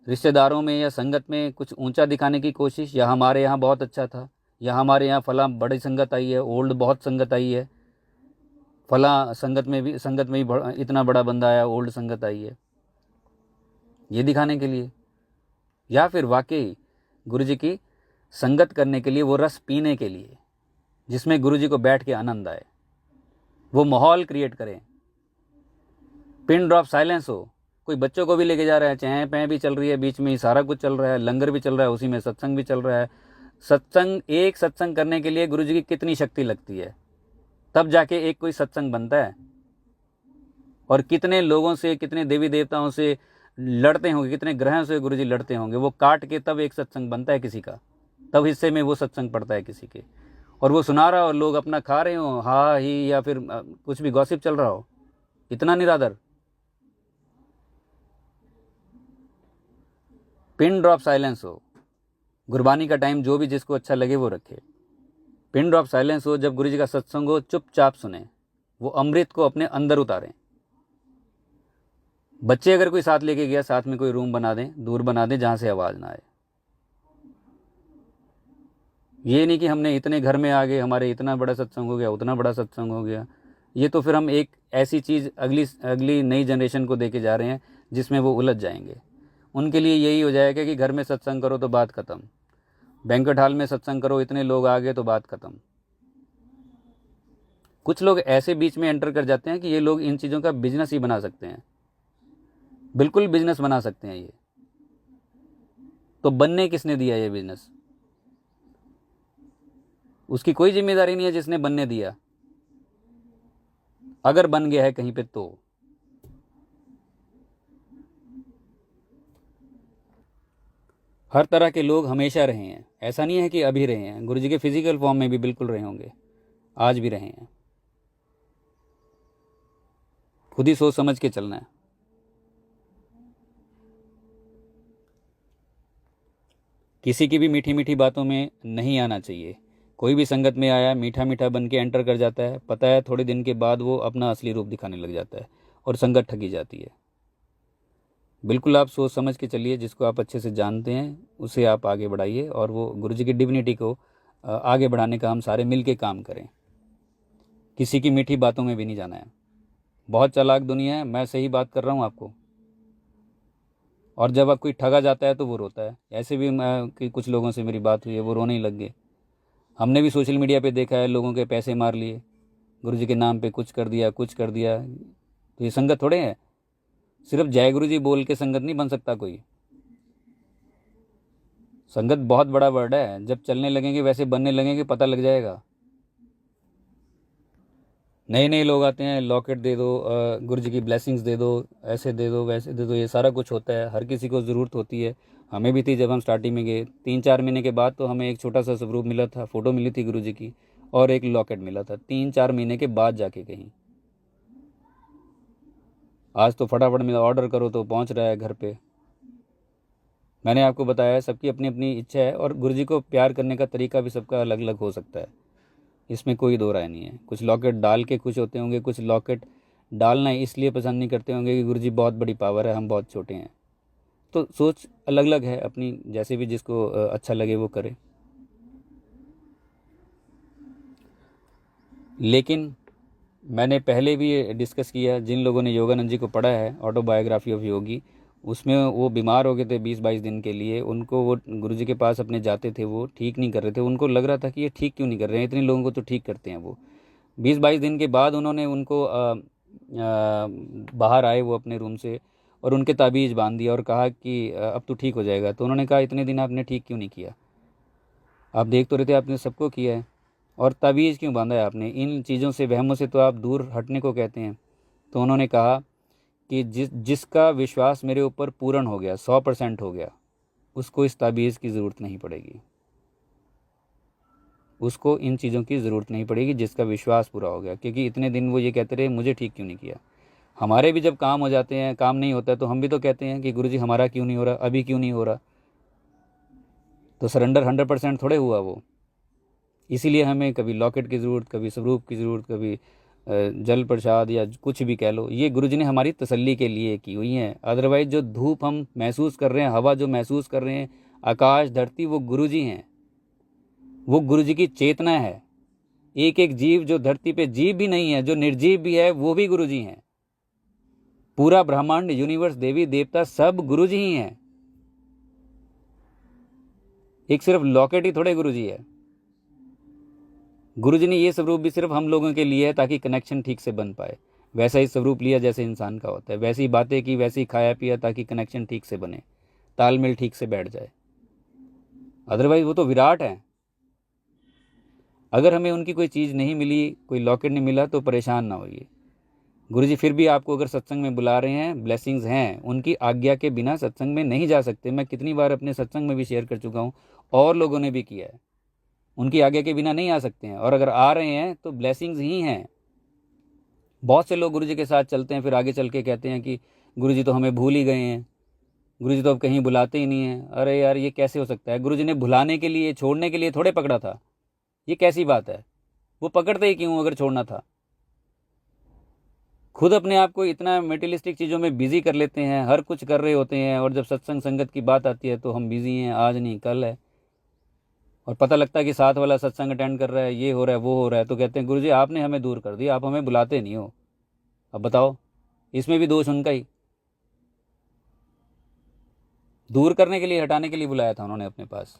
रिश्तेदारों में या संगत में कुछ ऊंचा दिखाने की कोशिश, या हमारे यहाँ बहुत अच्छा था, या हमारे यहाँ फला बड़ी संगत आई है, ओल्ड बहुत संगत आई है, फला संगत में भी इतना बड़ा बंदा आया, ओल्ड संगत आई है, ये दिखाने के लिए। या फिर वाकई गुरुजी की संगत करने के लिए, वो रस पीने के लिए जिसमें गुरुजी को बैठ के आनंद आए, वो माहौल क्रिएट करें, पिन ड्रॉप साइलेंस हो। कोई बच्चों को भी लेके जा रहा है, चह पह भी चल रही है, बीच में ही सारा कुछ चल रहा है, लंगर भी चल रहा है, उसी में सत्संग भी चल रहा है, एक सत्संग करने के लिए गुरु जी की कितनी शक्ति लगती है, तब जाके एक कोई सत्संग बनता है। और कितने लोगों से, कितने देवी देवताओं से लड़ते होंगे, कितने ग्रहों से गुरु जी लड़ते होंगे, वो काट के तब एक सत्संग बनता है किसी का, तब हिस्से में वो सत्संग पड़ता है किसी के, और वो सुना रहा हो और लोग अपना खा रहे हो, हा ही, या फिर कुछ भी गॉसिप चल रहा हो। इतना निरादर। पिन ड्रॉप साइलेंस हो। गुरबानी का टाइम जो भी जिसको अच्छा लगे वो रखे। पिन ड्रॉप साइलेंस हो। जब गुरु जी का सत्संग हो, चुपचाप सुने, वो अमृत को अपने अंदर उतारें। बच्चे अगर कोई साथ लेके गया, साथ में कोई रूम बना दें, दूर बना दें जहां से आवाज ना आए। ये नहीं कि हमने इतने घर में आ गए, हमारे इतना बड़ा सत्संग हो गया, उतना बड़ा सत्संग हो गया। ये तो फिर हम एक ऐसी चीज़ अगली नई जनरेशन को देके जा रहे हैं जिसमें वो उलझ जाएंगे। उनके लिए यही हो जाएगा कि घर में सत्संग करो तो बात खत्म, बैंक्वेट हॉल में सत्संग करो, इतने लोग आ गए तो बात खत्म। कुछ लोग ऐसे बीच में एंटर कर जाते हैं कि ये लोग इन चीज़ों का बिजनेस ही बना सकते हैं, बिल्कुल बिजनेस बना सकते हैं ये। तो बनने किसने दिया ये बिजनेस? उसकी कोई जिम्मेदारी नहीं है जिसने बनने दिया, अगर बन गया है कहीं पे तो। हर तरह के लोग हमेशा रहे हैं, ऐसा नहीं है कि अभी रहे हैं। गुरु जी के फिजिकल फॉर्म में भी बिल्कुल रहे होंगे, आज भी रहे हैं। खुद ही सोच समझ के चलना है। किसी की भी मीठी मीठी बातों में नहीं आना चाहिए। कोई भी संगत में आया, मीठा मीठा बन के एंटर कर जाता है, पता है थोड़े दिन के बाद वो अपना असली रूप दिखाने लग जाता है और संगत ठगी जाती है। बिल्कुल आप सोच समझ के चलिए। जिसको आप अच्छे से जानते हैं उसे आप आगे बढ़ाइए, और वो गुरु जी की डिविनिटी को आगे बढ़ाने का हम सारे मिल के काम करें। किसी की मीठी बातों में भी नहीं जाना है। बहुत चालाक दुनिया है, मैं सही बात कर रहा हूँ आपको। और जब आप कोई ठगा जाता है तो वो रोता है। ऐसे भी कि कुछ लोगों से मेरी बात हुई है, वो रोने ही लग गए। हमने भी सोशल मीडिया पे देखा है, लोगों के पैसे मार लिए, गुरु जी के नाम पे कुछ कर दिया, कुछ कर दिया। तो ये संगत थोड़े है। सिर्फ जय गुरु जी बोल के संगत नहीं बन सकता कोई। संगत बहुत बड़ा वर्ड है। जब चलने लगेंगे, वैसे बनने लगेंगे, पता लग जाएगा। नए नए लोग आते हैं, लॉकेट दे दो, गुरु जी की ब्लेसिंग्स दे दो, ऐसे दे दो, वैसे दे दो, ये सारा कुछ होता है। हर किसी को ज़रूरत होती है। हमें भी थी जब हम स्टार्टिंग में गए। 3-4 महीने के बाद तो हमें एक छोटा सा स्वरूप मिला था, फ़ोटो मिली थी गुरु जी की, और एक लॉकेट मिला था 3-4 महीने के बाद जाके कहीं। आज तो फटाफट में ऑर्डर करो तो पहुंच रहा है घर पे। मैंने आपको बताया, सबकी अपनी अपनी इच्छा है, और गुरु जी को प्यार करने का तरीका भी सबका अलग अलग हो सकता है। इसमें कोई दो राय नहीं है। कुछ लॉकेट डाल के खुश होते होंगे, कुछ लॉकेट डालना इसलिए पसंद नहीं करते होंगे कि गुरु जी बहुत बड़ी पावर है, हम बहुत छोटे हैं। तो सोच अलग अलग है अपनी, जैसे भी जिसको अच्छा लगे वो करे। लेकिन मैंने पहले भी डिस्कस किया, जिन लोगों ने योगानंद जी को पढ़ा है, ऑटोबायोग्राफी ऑफ योगी, उसमें वो बीमार हो गए थे 20-22 दिन के लिए। उनको वो गुरु जी के पास अपने जाते थे, वो ठीक नहीं कर रहे थे। उनको लग रहा था कि ये ठीक क्यों नहीं कर रहे हैं, इतने लोगों को तो ठीक करते हैं वो। 20-22 दिन के बाद उन्होंने उनको बाहर आए वो अपने रूम से, और उनके ताबीज़ बांध दिया और कहा कि अब तो ठीक हो जाएगा। तो उन्होंने कहा, इतने दिन आपने ठीक क्यों नहीं किया? आप देख तो रहे थे आपने सबको किया है, और ताबीज़ क्यों बांधा है आपने? इन चीज़ों से, वहमों से तो आप दूर हटने को कहते हैं। तो उन्होंने कहा कि जिसका विश्वास मेरे ऊपर पूर्ण हो गया, 100% हो गया, उसको इस ताबीज़ की ज़रूरत नहीं पड़ेगी। उसको इन चीज़ों की ज़रूरत नहीं पड़ेगी, जिसका विश्वास पूरा हो गया। क्योंकि इतने दिन वो ये कहते रहे, मुझे ठीक क्यों नहीं किया। हमारे भी जब काम हो जाते हैं, काम नहीं होता है, तो हम भी तो कहते हैं कि गुरुजी हमारा क्यों नहीं हो रहा, अभी क्यों नहीं हो रहा। तो सरेंडर 100% थोड़े हुआ वो। इसीलिए हमें कभी लॉकेट की ज़रूरत, कभी स्वरूप की ज़रूरत, कभी जल प्रसाद या कुछ भी कह लो, ये गुरुजी ने हमारी तसल्ली के लिए की हुई है। अदरवाइज जो धूप हम महसूस कर रहे हैं, हवा जो महसूस कर रहे हैं, आकाश धरती, वो गुरुजी हैं। वो गुरुजी की चेतना है। एक एक जीव, जो धरती पे जीव भी नहीं है, जो निर्जीव भी है, वो भी गुरुजी हैं। पूरा ब्रह्मांड, यूनिवर्स, देवी देवता, सब गुरुजी ही हैं। एक सिर्फ लॉकेट ही थोड़े गुरुजी है। गुरुजी ने ये स्वरूप भी सिर्फ हम लोगों के लिए है, ताकि कनेक्शन ठीक से बन पाए। वैसा ही स्वरूप लिया जैसे इंसान का होता है, वैसी बातें की, वैसी खाया पिया, ताकि कनेक्शन ठीक से बने, तालमेल ठीक से बैठ जाए। अदरवाइज वो तो विराट है, अगर हमें उनकी कोई चीज़ नहीं मिली, कोई लॉकेट नहीं मिला, तो परेशान ना होइए। गुरुजी फिर भी आपको अगर सत्संग में बुला रहे हैं, ब्लेसिंग्स हैं, उनकी आज्ञा के बिना सत्संग में नहीं जा सकते। मैं कितनी बार अपने सत्संग में भी शेयर कर चुका हूँ, और लोगों ने भी किया है। उनकी आज्ञा के बिना नहीं आ सकते हैं, और अगर आ रहे हैं तो ब्लेसिंग्स ही हैं। बहुत से लोग गुरुजी के साथ चलते हैं, फिर आगे चल के कहते हैं कि गुरुजी तो हमें भूल ही गए हैं, गुरुजी तो अब कहीं बुलाते ही नहीं हैं। अरे यार, ये कैसे हो सकता है? गुरुजी ने बुलाने के लिए, छोड़ने के लिए थोड़े पकड़ा था। ये कैसी बात है? वो पकड़ते ही क्यों अगर छोड़ना था? खुद अपने आप को इतना मेटेरियलिस्टिक चीज़ों में बिजी कर लेते हैं, हर कुछ कर रहे होते हैं, और जब सत्संग संगत की बात आती है तो हम बिजी हैं, आज नहीं कल है। और पता लगता है कि साथ वाला सत्संग अटेंड कर रहा है, ये हो रहा है, वो हो रहा है, तो कहते हैं गुरुजी आपने हमें दूर कर दिया, आप हमें बुलाते नहीं हो। अब बताओ, इसमें भी दोष उनका ही। दूर करने के लिए, हटाने के लिए बुलाया था उन्होंने अपने पास।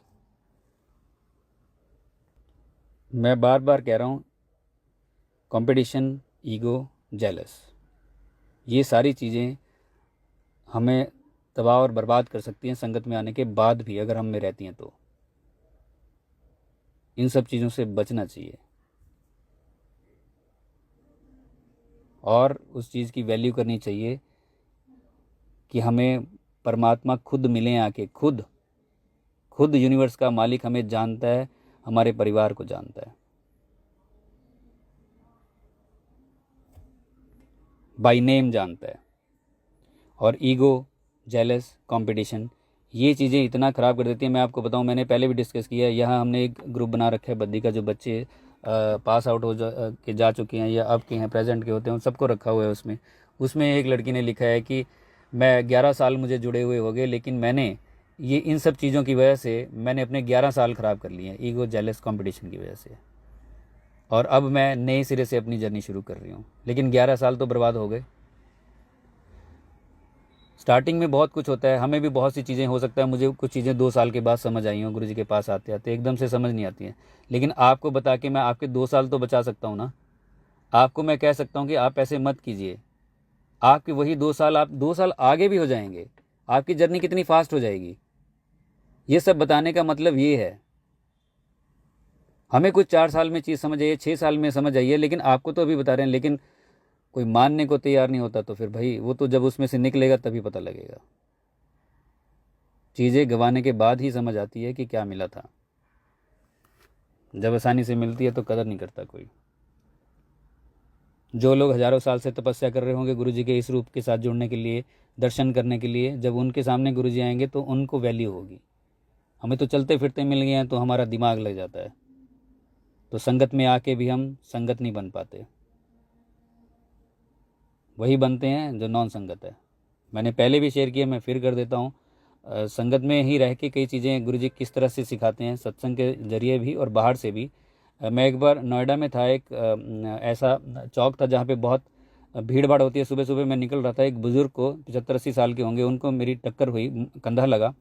मैं बार बार कह रहा हूँ, कंपटीशन, ईगो, जेलस, ये सारी चीज़ें हमें तबाह और बर्बाद कर सकती हैं संगत में आने के बाद भी, अगर हम में रहती हैं तो। इन सब चीज़ों से बचना चाहिए, और उस चीज़ की वैल्यू करनी चाहिए कि हमें परमात्मा खुद मिले आके। खुद खुद यूनिवर्स का मालिक हमें जानता है, हमारे परिवार को जानता है, बाय नेम जानता है। और ईगो, जेलस, कंपटीशन, ये चीज़ें इतना ख़राब कर देती हैं। मैं आपको बताऊं, मैंने पहले भी डिस्कस किया है, यहाँ हमने एक ग्रुप बना रखा है बद्दी का, जो बच्चे पास आउट के जा चुके हैं, या अब के हैं, प्रेजेंट के होते हैं, उन सबको रखा हुआ है उसमें। उसमें एक लड़की ने लिखा है कि मैं 11 साल मुझे जुड़े हुए हो गए, लेकिन मैंने ये इन सब चीज़ों की वजह से मैंने अपने 11 साल ख़राब कर लिए हैं, ईगो, जेलस, कंपटीशन की वजह से। और अब मैं नए सिरे से अपनी जर्नी शुरू कर रही हूँ, लेकिन 11 साल तो बर्बाद हो गए। स्टार्टिंग में बहुत कुछ होता है, हमें भी बहुत सी चीज़ें, हो सकता है मुझे कुछ चीज़ें 2 साल के बाद समझ आई हों, गुरुजी के पास आते आते एकदम से समझ नहीं आती हैं। लेकिन आपको बता के मैं आपके 2 साल तो बचा सकता हूँ ना। आपको मैं कह सकता हूँ कि आप ऐसे मत कीजिए, आपके वही 2 साल, आप 2 साल आगे भी हो जाएंगे। आपकी जर्नी कितनी फास्ट हो जाएगी। ये सब बताने का मतलब ये है, हमें कुछ 4 साल में चीज़ समझ आइए, 6 साल में समझ आइए, लेकिन आपको तो अभी बता रहे हैं। लेकिन कोई मानने को तैयार नहीं होता, तो फिर भाई वो तो जब उसमें से निकलेगा तभी पता लगेगा। चीज़ें गंवाने के बाद ही समझ आती है कि क्या मिला था। जब आसानी से मिलती है तो कदर नहीं करता कोई। जो लोग हज़ारों साल से तपस्या कर रहे होंगे गुरुजी के इस रूप के साथ जुड़ने के लिए, दर्शन करने के लिए, जब उनके सामने गुरुजी आएंगे तो उनको वैल्यू होगी। हमें तो चलते फिरते मिल गए हैं तो हमारा दिमाग लग जाता है, तो संगत में आके भी हम संगत नहीं बन पाते। वही बनते हैं जो नॉन संगत है। मैंने पहले भी शेयर किया, मैं फिर कर देता हूँ। संगत में ही रह के कई चीज़ें गुरुजी किस तरह से सिखाते हैं, सत्संग के जरिए भी और बाहर से भी। मैं एक बार नोएडा में था, एक ऐसा चौक था जहाँ पे बहुत भीड़ भाड़ होती है। सुबह सुबह मैं निकल रहा था, एक बुज़ुर्ग को 75-80 साल के होंगे, उनको मेरी टक्कर हुई, कंधा लगा,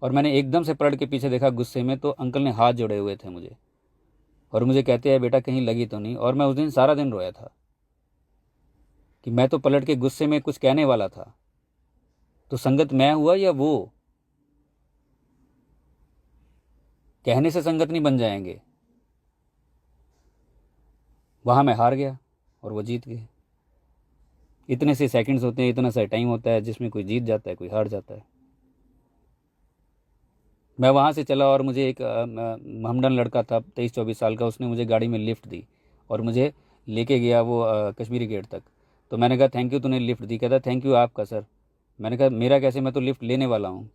और मैंने एकदम से पलट के पीछे देखा गुस्से में, तो अंकल ने हाथ जोड़े हुए थे मुझे, और मुझे कहते हैं बेटा कहीं लगी तो नहीं। और मैं उस दिन सारा दिन रोया था कि मैं तो पलट के गुस्से में कुछ कहने वाला था, तो संगत मैं हुआ या वो? कहने से संगत नहीं बन जाएंगे। वहाँ मैं हार गया और वो जीत गए। इतने से सेकंड्स होते हैं, इतना सा टाइम होता है जिसमें कोई जीत जाता है, कोई हार जाता है। मैं वहाँ से चला और मुझे एक हमदन लड़का था 23-24 साल का, उसने मुझे गाड़ी में लिफ्ट दी और मुझे लेके गया वो कश्मीरी गेट तक। तो मैंने कहा थैंक यू, तूने लिफ्ट दी। कहता थैंक यू आपका सर। मैंने कहा मेरा कैसे, मैं तो लिफ्ट लेने वाला हूँ।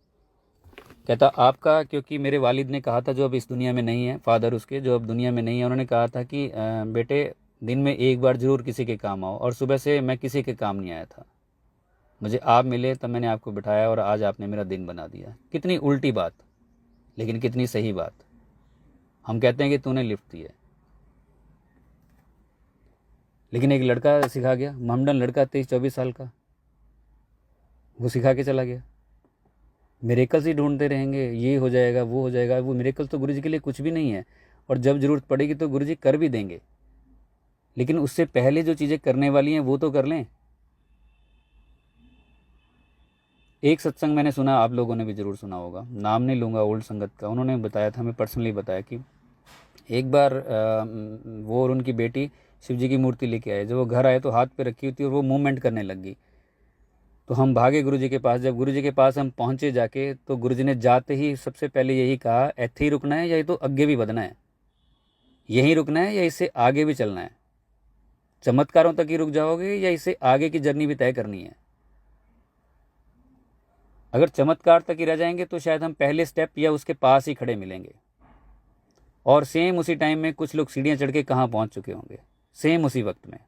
कहता आपका, क्योंकि मेरे वालिद ने कहा था, जो अब इस दुनिया में नहीं है, फादर उसके जो अब दुनिया में नहीं है, उन्होंने कहा था कि बेटे दिन में एक बार ज़रूर किसी के काम आओ, और सुबह से मैं किसी के काम नहीं आया था, मुझे आप मिले तब मैंने आपको बिठाया, और आज आपने मेरा दिन बना दिया। कितनी उल्टी बात, लेकिन कितनी सही बात। हम कहते हैं कि तूने लिफ्ट दी है, लेकिन एक लड़का सिखा गया, मोहम्मदन लड़का 23-24 साल का, वो सिखा के चला गया। मिरेकल्स ही ढूंढते रहेंगे, ये हो जाएगा वो हो जाएगा। वो मिरेकल्स तो गुरुजी के लिए कुछ भी नहीं है, और जब ज़रूरत पड़ेगी तो गुरुजी कर भी देंगे, लेकिन उससे पहले जो चीज़ें करने वाली हैं वो तो कर लें। एक सत्संग मैंने सुना, आप लोगों ने भी ज़रूर सुना होगा, नाम नहीं लूँगा, ओल्ड संगत का। उन्होंने बताया था, हमें पर्सनली बताया कि एक बार वो और उनकी बेटी शिव जी की मूर्ति लेके आए। जब वो घर आए तो हाथ पे रखी हुई थी और वो मूवमेंट करने लग गई। तो हम भागे गुरु जी के पास। जब गुरु जी के पास हम पहुँचे जाके, तो गुरु जी ने जाते ही सबसे पहले यही कहा, ऐथे ही रुकना है या तो आगे भी बढ़ना है, यहीं रुकना है या इससे आगे भी चलना है, चमत्कारों तक ही रुक जाओगे या इससे आगे की जर्नी भी तय करनी है। अगर चमत्कार तक ही रह जाएंगे तो शायद हम पहले स्टेप या उसके पास ही खड़े मिलेंगे। और सेम उसी टाइम में कुछ लोग सीढ़ियाँ चढ़ के कहाँ पहुँच चुके होंगे, सेम उसी वक्त में,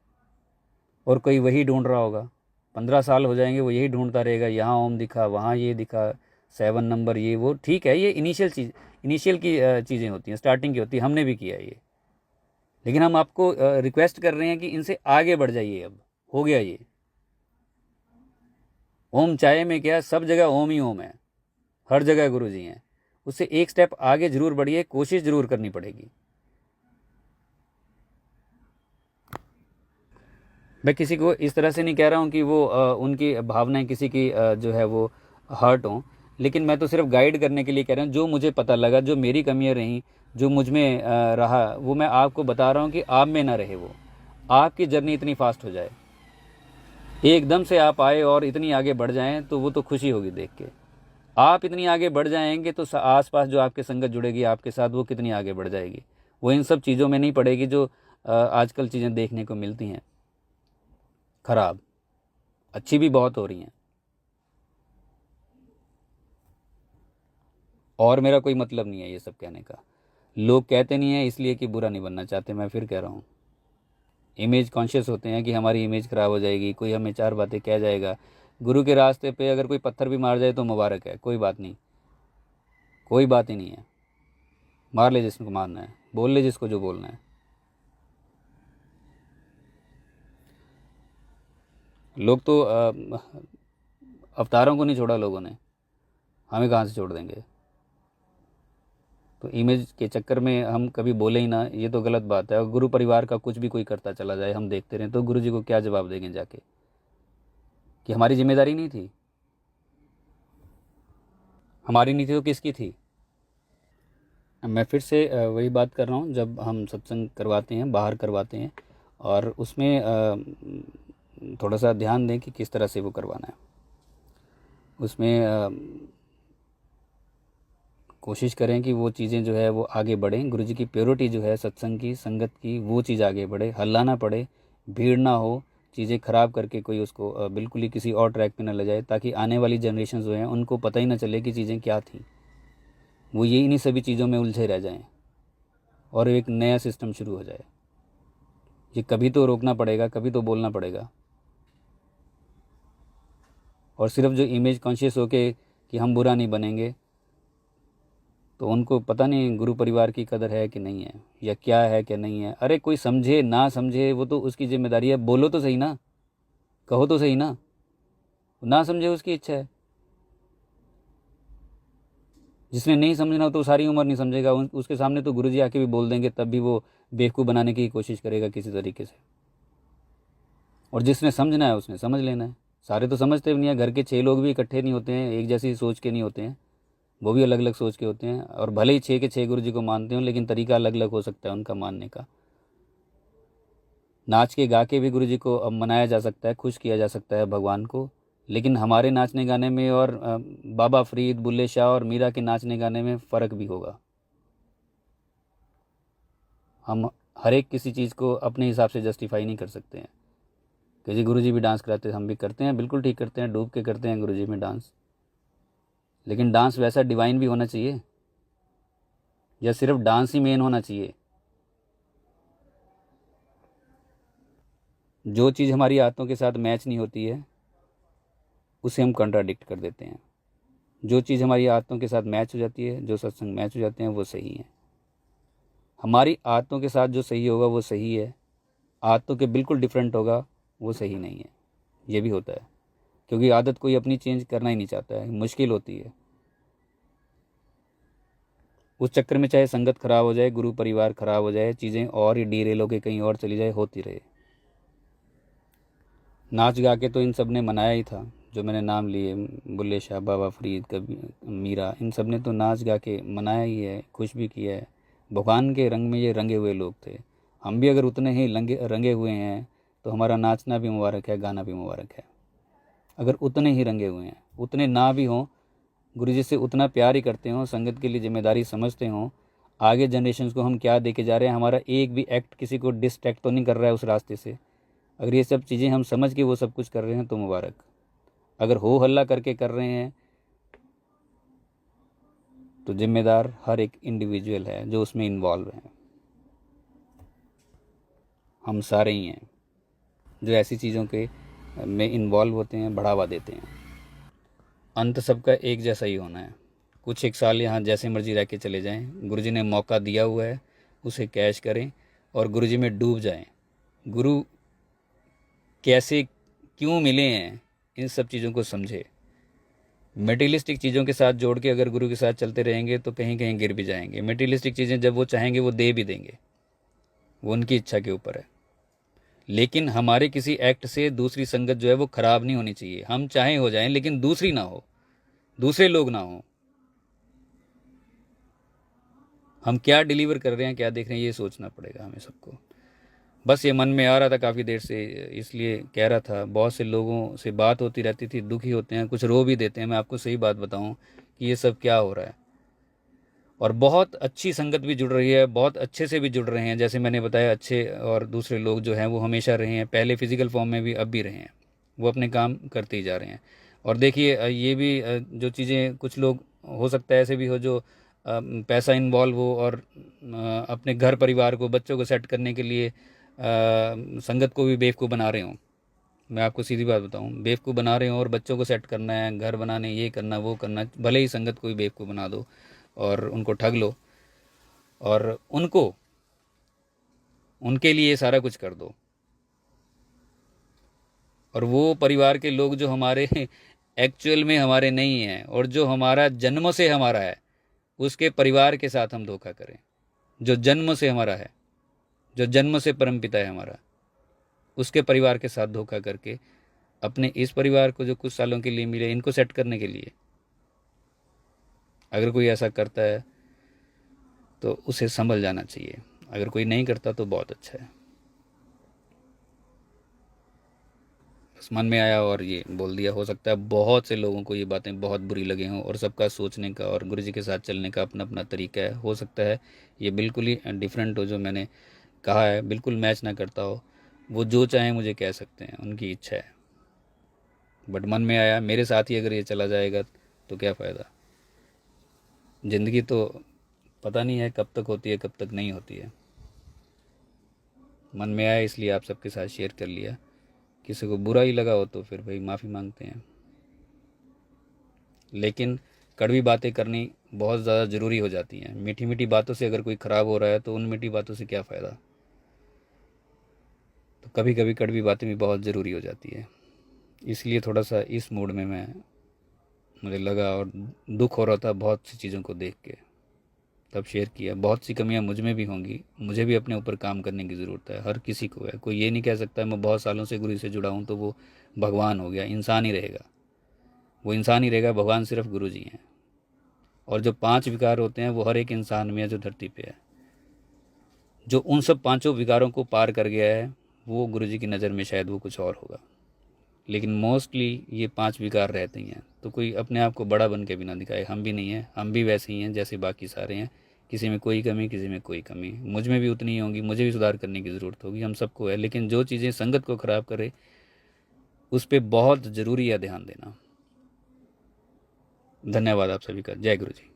और कोई वही ढूंढ रहा होगा। 15 साल हो जाएंगे, वो यही ढूंढता रहेगा, यहाँ ओम दिखा, वहाँ ये दिखा, 7 नंबर, ये वो। ठीक है, ये इनिशियल की चीज़ें होती हैं, स्टार्टिंग की होती है, हमने भी किया ये। लेकिन हम आपको रिक्वेस्ट कर रहे हैं कि इनसे आगे बढ़ जाइए। अब हो गया ये। ओम चाय में क्या, सब जगह ओम ही ओम है, हर जगह गुरु जी हैं। उससे एक स्टेप आगे जरूर बढ़िए, कोशिश जरूर करनी पड़ेगी। मैं किसी को इस तरह से नहीं कह रहा हूँ कि वो उनकी भावनाएं किसी की जो है वो हर्ट हों, लेकिन मैं तो सिर्फ गाइड करने के लिए कह रहा हूँ। जो मुझे पता लगा, जो मेरी कमियां रहीं, जो मुझ में रहा, वो मैं आपको बता रहा हूँ कि आप में ना रहे वो। आपकी जर्नी इतनी फास्ट हो जाए, एकदम से आप आए और इतनी आगे बढ़ जाएं, तो वो तो खुशी होगी देख के। आप इतनी आगे बढ़ जाएंगे तो आसपास जो आपके संगत जुड़ेगी आपके साथ, वो कितनी आगे बढ़ जाएगी। वो इन सब चीज़ों में नहीं पड़ेगी जो आजकल चीज़ें देखने को मिलती हैं खराब। अच्छी भी बहुत हो रही हैं। और मेरा कोई मतलब नहीं है ये सब कहने का। लोग कहते नहीं है इसलिए कि बुरा नहीं बनना चाहते। मैं फिर कह रहा हूँ, इमेज कॉन्शियस होते हैं कि हमारी इमेज खराब हो जाएगी, कोई हमें 4 बातें कह जाएगा। गुरु के रास्ते पे अगर कोई पत्थर भी मार जाए तो मुबारक है, कोई बात नहीं, कोई बात ही नहीं है। मार ले जिसको मारना है, बोल ले जिसको जो बोलना है। लोग तो अवतारों को नहीं छोड़ा लोगों ने, हमें कहाँ से छोड़ देंगे। तो इमेज के चक्कर में हम कभी बोले ही ना, ये तो गलत बात है। और गुरु परिवार का कुछ भी कोई करता चला जाए, हम देखते रहें, तो गुरु जी को क्या जवाब देंगे जाके कि हमारी जिम्मेदारी नहीं थी? हमारी नहीं थी तो किसकी थी? मैं फिर से वही बात कर रहा हूँ, जब हम सत्संग करवाते हैं, बाहर करवाते हैं, और उसमें थोड़ा सा ध्यान दें कि किस तरह से वो करवाना है। उसमें कोशिश करें कि वो चीज़ें जो है वो आगे बढ़ें। गुरु जी की प्योरिटी जो है सत्संग की, संगत की, वो चीज़ आगे बढ़े, हल्ला ना पड़े, भीड़ ना हो, चीज़ें ख़राब करके कोई उसको बिल्कुल ही किसी और ट्रैक पे ना ले जाए, ताकि आने वाली जनरेशन जो हैं उनको पता ही ना चले कि चीज़ें क्या थी। वो ये इन्हीं सभी चीज़ों में उलझे रह जाएं और एक नया सिस्टम शुरू हो जाए। ये कभी तो रोकना पड़ेगा, कभी तो बोलना पड़ेगा। और सिर्फ जो इमेज कॉन्शियस होके कि हम बुरा नहीं बनेंगे, तो उनको पता नहीं गुरु परिवार की कदर है कि नहीं है, या क्या है क्या नहीं है। अरे कोई समझे ना समझे वो तो उसकी जिम्मेदारी है, बोलो तो सही ना, कहो तो सही ना। ना समझे उसकी इच्छा है। जिसने नहीं समझना तो सारी उम्र नहीं समझेगा। उसके सामने तो गुरुजी आके भी बोल देंगे, तब भी वो बेवकूफ़ बनाने की कोशिश करेगा किसी तरीके से। और जिसने समझना है उसने समझ लेना है। सारे तो समझते भी नहीं है। घर के 6 लोग भी इकट्ठे नहीं होते हैं, एक जैसी सोच के नहीं होते हैं, वो भी अलग अलग सोच के होते हैं। और भले ही 6 के 6 गुरु जी को मानते हो, लेकिन तरीका अलग अलग हो सकता है उनका मानने का। नाच के गा के भी गुरु जी को अब मनाया जा सकता है, खुश किया जा सकता है भगवान को। लेकिन हमारे नाचने गाने में और बाबा फरीद, बुल्ले शाह और मीरा के नाचने गाने में फ़र्क भी होगा। हम हर एक किसी चीज़ को अपने हिसाब से जस्टिफाई नहीं कर सकते हैं कि जी गुरु जी भी डांस कराते हैं, हम भी करते हैं, बिल्कुल ठीक करते हैं, डूब के करते हैं गुरु जी में डांस। लेकिन डांस वैसा डिवाइन भी होना चाहिए, या सिर्फ डांस ही मेन होना चाहिए? जो चीज़ हमारी आदतों के साथ मैच नहीं होती है उसे हम कंट्राडिक्ट कर देते हैं। जो चीज़ हमारी आदतों के साथ मैच हो जाती है, जो सत्संग मैच हो जाते हैं, वो सही है। हमारी आदतों के साथ जो सही होगा वो सही है, आदतों के बिल्कुल डिफरेंट होगा वो सही नहीं है। ये भी होता है, क्योंकि आदत कोई अपनी चेंज करना ही नहीं चाहता है, मुश्किल होती है। उस चक्कर में चाहे संगत खराब हो जाए, गुरु परिवार खराब हो जाए, चीज़ें और ही डीरेल होके कहीं और चली जाए, होती रहे। नाच गा के तो इन सब ने मनाया ही था, जो मैंने नाम लिए, बुल्ले शाह, बाबा फरीद, कभी मीरा, इन सब ने तो नाच गा के मनाया ही है, खुश भी किया है, भगवान के रंग में ये रंगे हुए लोग थे। हम भी अगर उतने ही रंगे हुए हैं तो हमारा नाचना भी मुबारक है, गाना भी मुबारक है। अगर उतने ही रंगे हुए हैं, उतने ना भी हों, गुरुजी से उतना प्यार ही करते हों, संगत के लिए जिम्मेदारी समझते हों, आगे जनरेशन्स को हम क्या दे के जा रहे हैं, हमारा एक भी एक्ट किसी को डिस्ट्रैक्ट तो नहीं कर रहा है उस रास्ते से, अगर ये सब चीज़ें हम समझ के वो सब कुछ कर रहे हैं तो मुबारक। अगर हो हल्ला करके कर रहे हैं तो जिम्मेदार हर एक इंडिविजुअल है जो उसमें इन्वॉल्व है। हम सारे ही हैं जो ऐसी चीज़ों के में इन्वॉल्व होते हैं, बढ़ावा देते हैं। अंत सबका एक जैसा ही होना है। कुछ एक साल यहाँ जैसे मर्जी रह के चले जाएं, गुरुजी ने मौका दिया हुआ है, उसे कैश करें और गुरुजी में डूब जाएं। गुरु कैसे क्यों मिले हैं, इन सब चीज़ों को समझे। मेटीरियलिस्टिक चीज़ों के साथ जोड़ के अगर गुरु के साथ चलते रहेंगे तो कहीं कहीं गिर भी जाएंगे। मेटीरियलिस्टिक चीज़ें जब वो चाहेंगे वो दे भी देंगे, वो उनकी इच्छा के ऊपर है। लेकिन हमारे किसी एक्ट से दूसरी संगत जो है वो ख़राब नहीं होनी चाहिए। हम चाहे हो जाएं लेकिन दूसरी ना हो, दूसरे लोग ना हो। हम क्या डिलीवर कर रहे हैं, क्या देख रहे हैं, ये सोचना पड़ेगा हमें सबको। बस ये मन में आ रहा था काफ़ी देर से, इसलिए कह रहा था। बहुत से लोगों से बात होती रहती थी, दुखी होते हैं, कुछ रो भी देते हैं। मैं आपको सही बात बताऊं कि ये सब क्या हो रहा है। और बहुत अच्छी संगत भी जुड़ रही है, बहुत अच्छे से भी जुड़ रहे हैं। जैसे मैंने बताया, अच्छे और दूसरे लोग जो हैं वो हमेशा रहे हैं, पहले फिजिकल फॉर्म में भी, अब भी रहे हैं। वो अपने काम करते ही जा रहे हैं। और देखिए ये भी जो चीज़ें, कुछ लोग हो सकता है ऐसे भी हो जो पैसा इन्वॉल्व हो और अपने घर परिवार को, बच्चों को सेट करने के लिए संगत को भी बेवकूफ़ बना रहे हों। मैं आपको सीधी बात बताऊं, बेवकूफ़ बना रहे हों और बच्चों को सेट करना है, घर बनाने, ये करना वो करना। भले ही संगत को भी बेवकूफ़ बना दो और उनको ठग लो और उनको, उनके लिए सारा कुछ कर दो। और वो परिवार के लोग जो हमारे एक्चुअल में हमारे नहीं हैं और जो हमारा जन्म से हमारा है, उसके परिवार के साथ हम धोखा करें। जो जन्म से हमारा है, जो जन्म से परमपिता है हमारा, उसके परिवार के साथ धोखा करके अपने इस परिवार को जो कुछ सालों के लिए मिले, इनको सेट करने के लिए अगर कोई ऐसा करता है तो उसे संभल जाना चाहिए। अगर कोई नहीं करता तो बहुत अच्छा है। बस मन में आया और ये बोल दिया। हो सकता है बहुत से लोगों को ये बातें बहुत बुरी लगे हों और सबका सोचने का और गुरुजी के साथ चलने का अपना अपना तरीका है। हो सकता है ये बिल्कुल ही डिफरेंट हो, जो मैंने कहा है बिल्कुल मैच ना करता हो। वो जो चाहें मुझे कह सकते हैं, उनकी इच्छा है। बट मन में आया, मेरे साथ ही अगर ये चला जाएगा तो क्या फ़ायदा। ज़िंदगी तो पता नहीं है कब तक होती है, कब तक नहीं होती है। मन में आया इसलिए आप सबके साथ शेयर कर लिया। किसी को बुरा ही लगा हो तो फिर भाई माफ़ी मांगते हैं। लेकिन कड़वी बातें करनी बहुत ज़्यादा ज़रूरी हो जाती हैं। मीठी मीठी बातों से अगर कोई ख़राब हो रहा है तो उन मीठी बातों से क्या फ़ायदा। तो कभी कभी कड़वी बातें भी बहुत ज़रूरी हो जाती है। इसलिए थोड़ा सा इस मूड में मुझे लगा और दुख हो रहा था बहुत सी चीज़ों को देख के, तब शेयर किया। बहुत सी कमियां मुझ में भी होंगी, मुझे भी अपने ऊपर काम करने की ज़रूरत है। हर किसी को है। कोई ये नहीं कह सकता मैं बहुत सालों से गुरु से जुड़ा हूँ तो वो भगवान हो गया। इंसान ही रहेगा, वो इंसान ही रहेगा। भगवान सिर्फ गुरु जी हैं। और जो 5 विकार होते हैं वो हर एक इंसान में है जो धरती पे है। जो उन सब 5 विकारों को पार कर गया है वो गुरु जी की नज़र में शायद वो कुछ और होगा। लेकिन मोस्टली ये 5 विकार रहते ही हैं। तो कोई अपने आप को बड़ा बन के भी ना दिखाए। हम भी नहीं हैं, हम भी वैसे ही हैं जैसे बाकी सारे हैं। किसी में कोई कमी, किसी में कोई कमी, मुझ में भी उतनी ही होगी। मुझे भी सुधार करने की ज़रूरत होगी, हम सबको है। लेकिन जो चीज़ें संगत को ख़राब करे उस पर बहुत ज़रूरी है ध्यान देना। धन्यवाद आप सभी का। जय गुरु जी।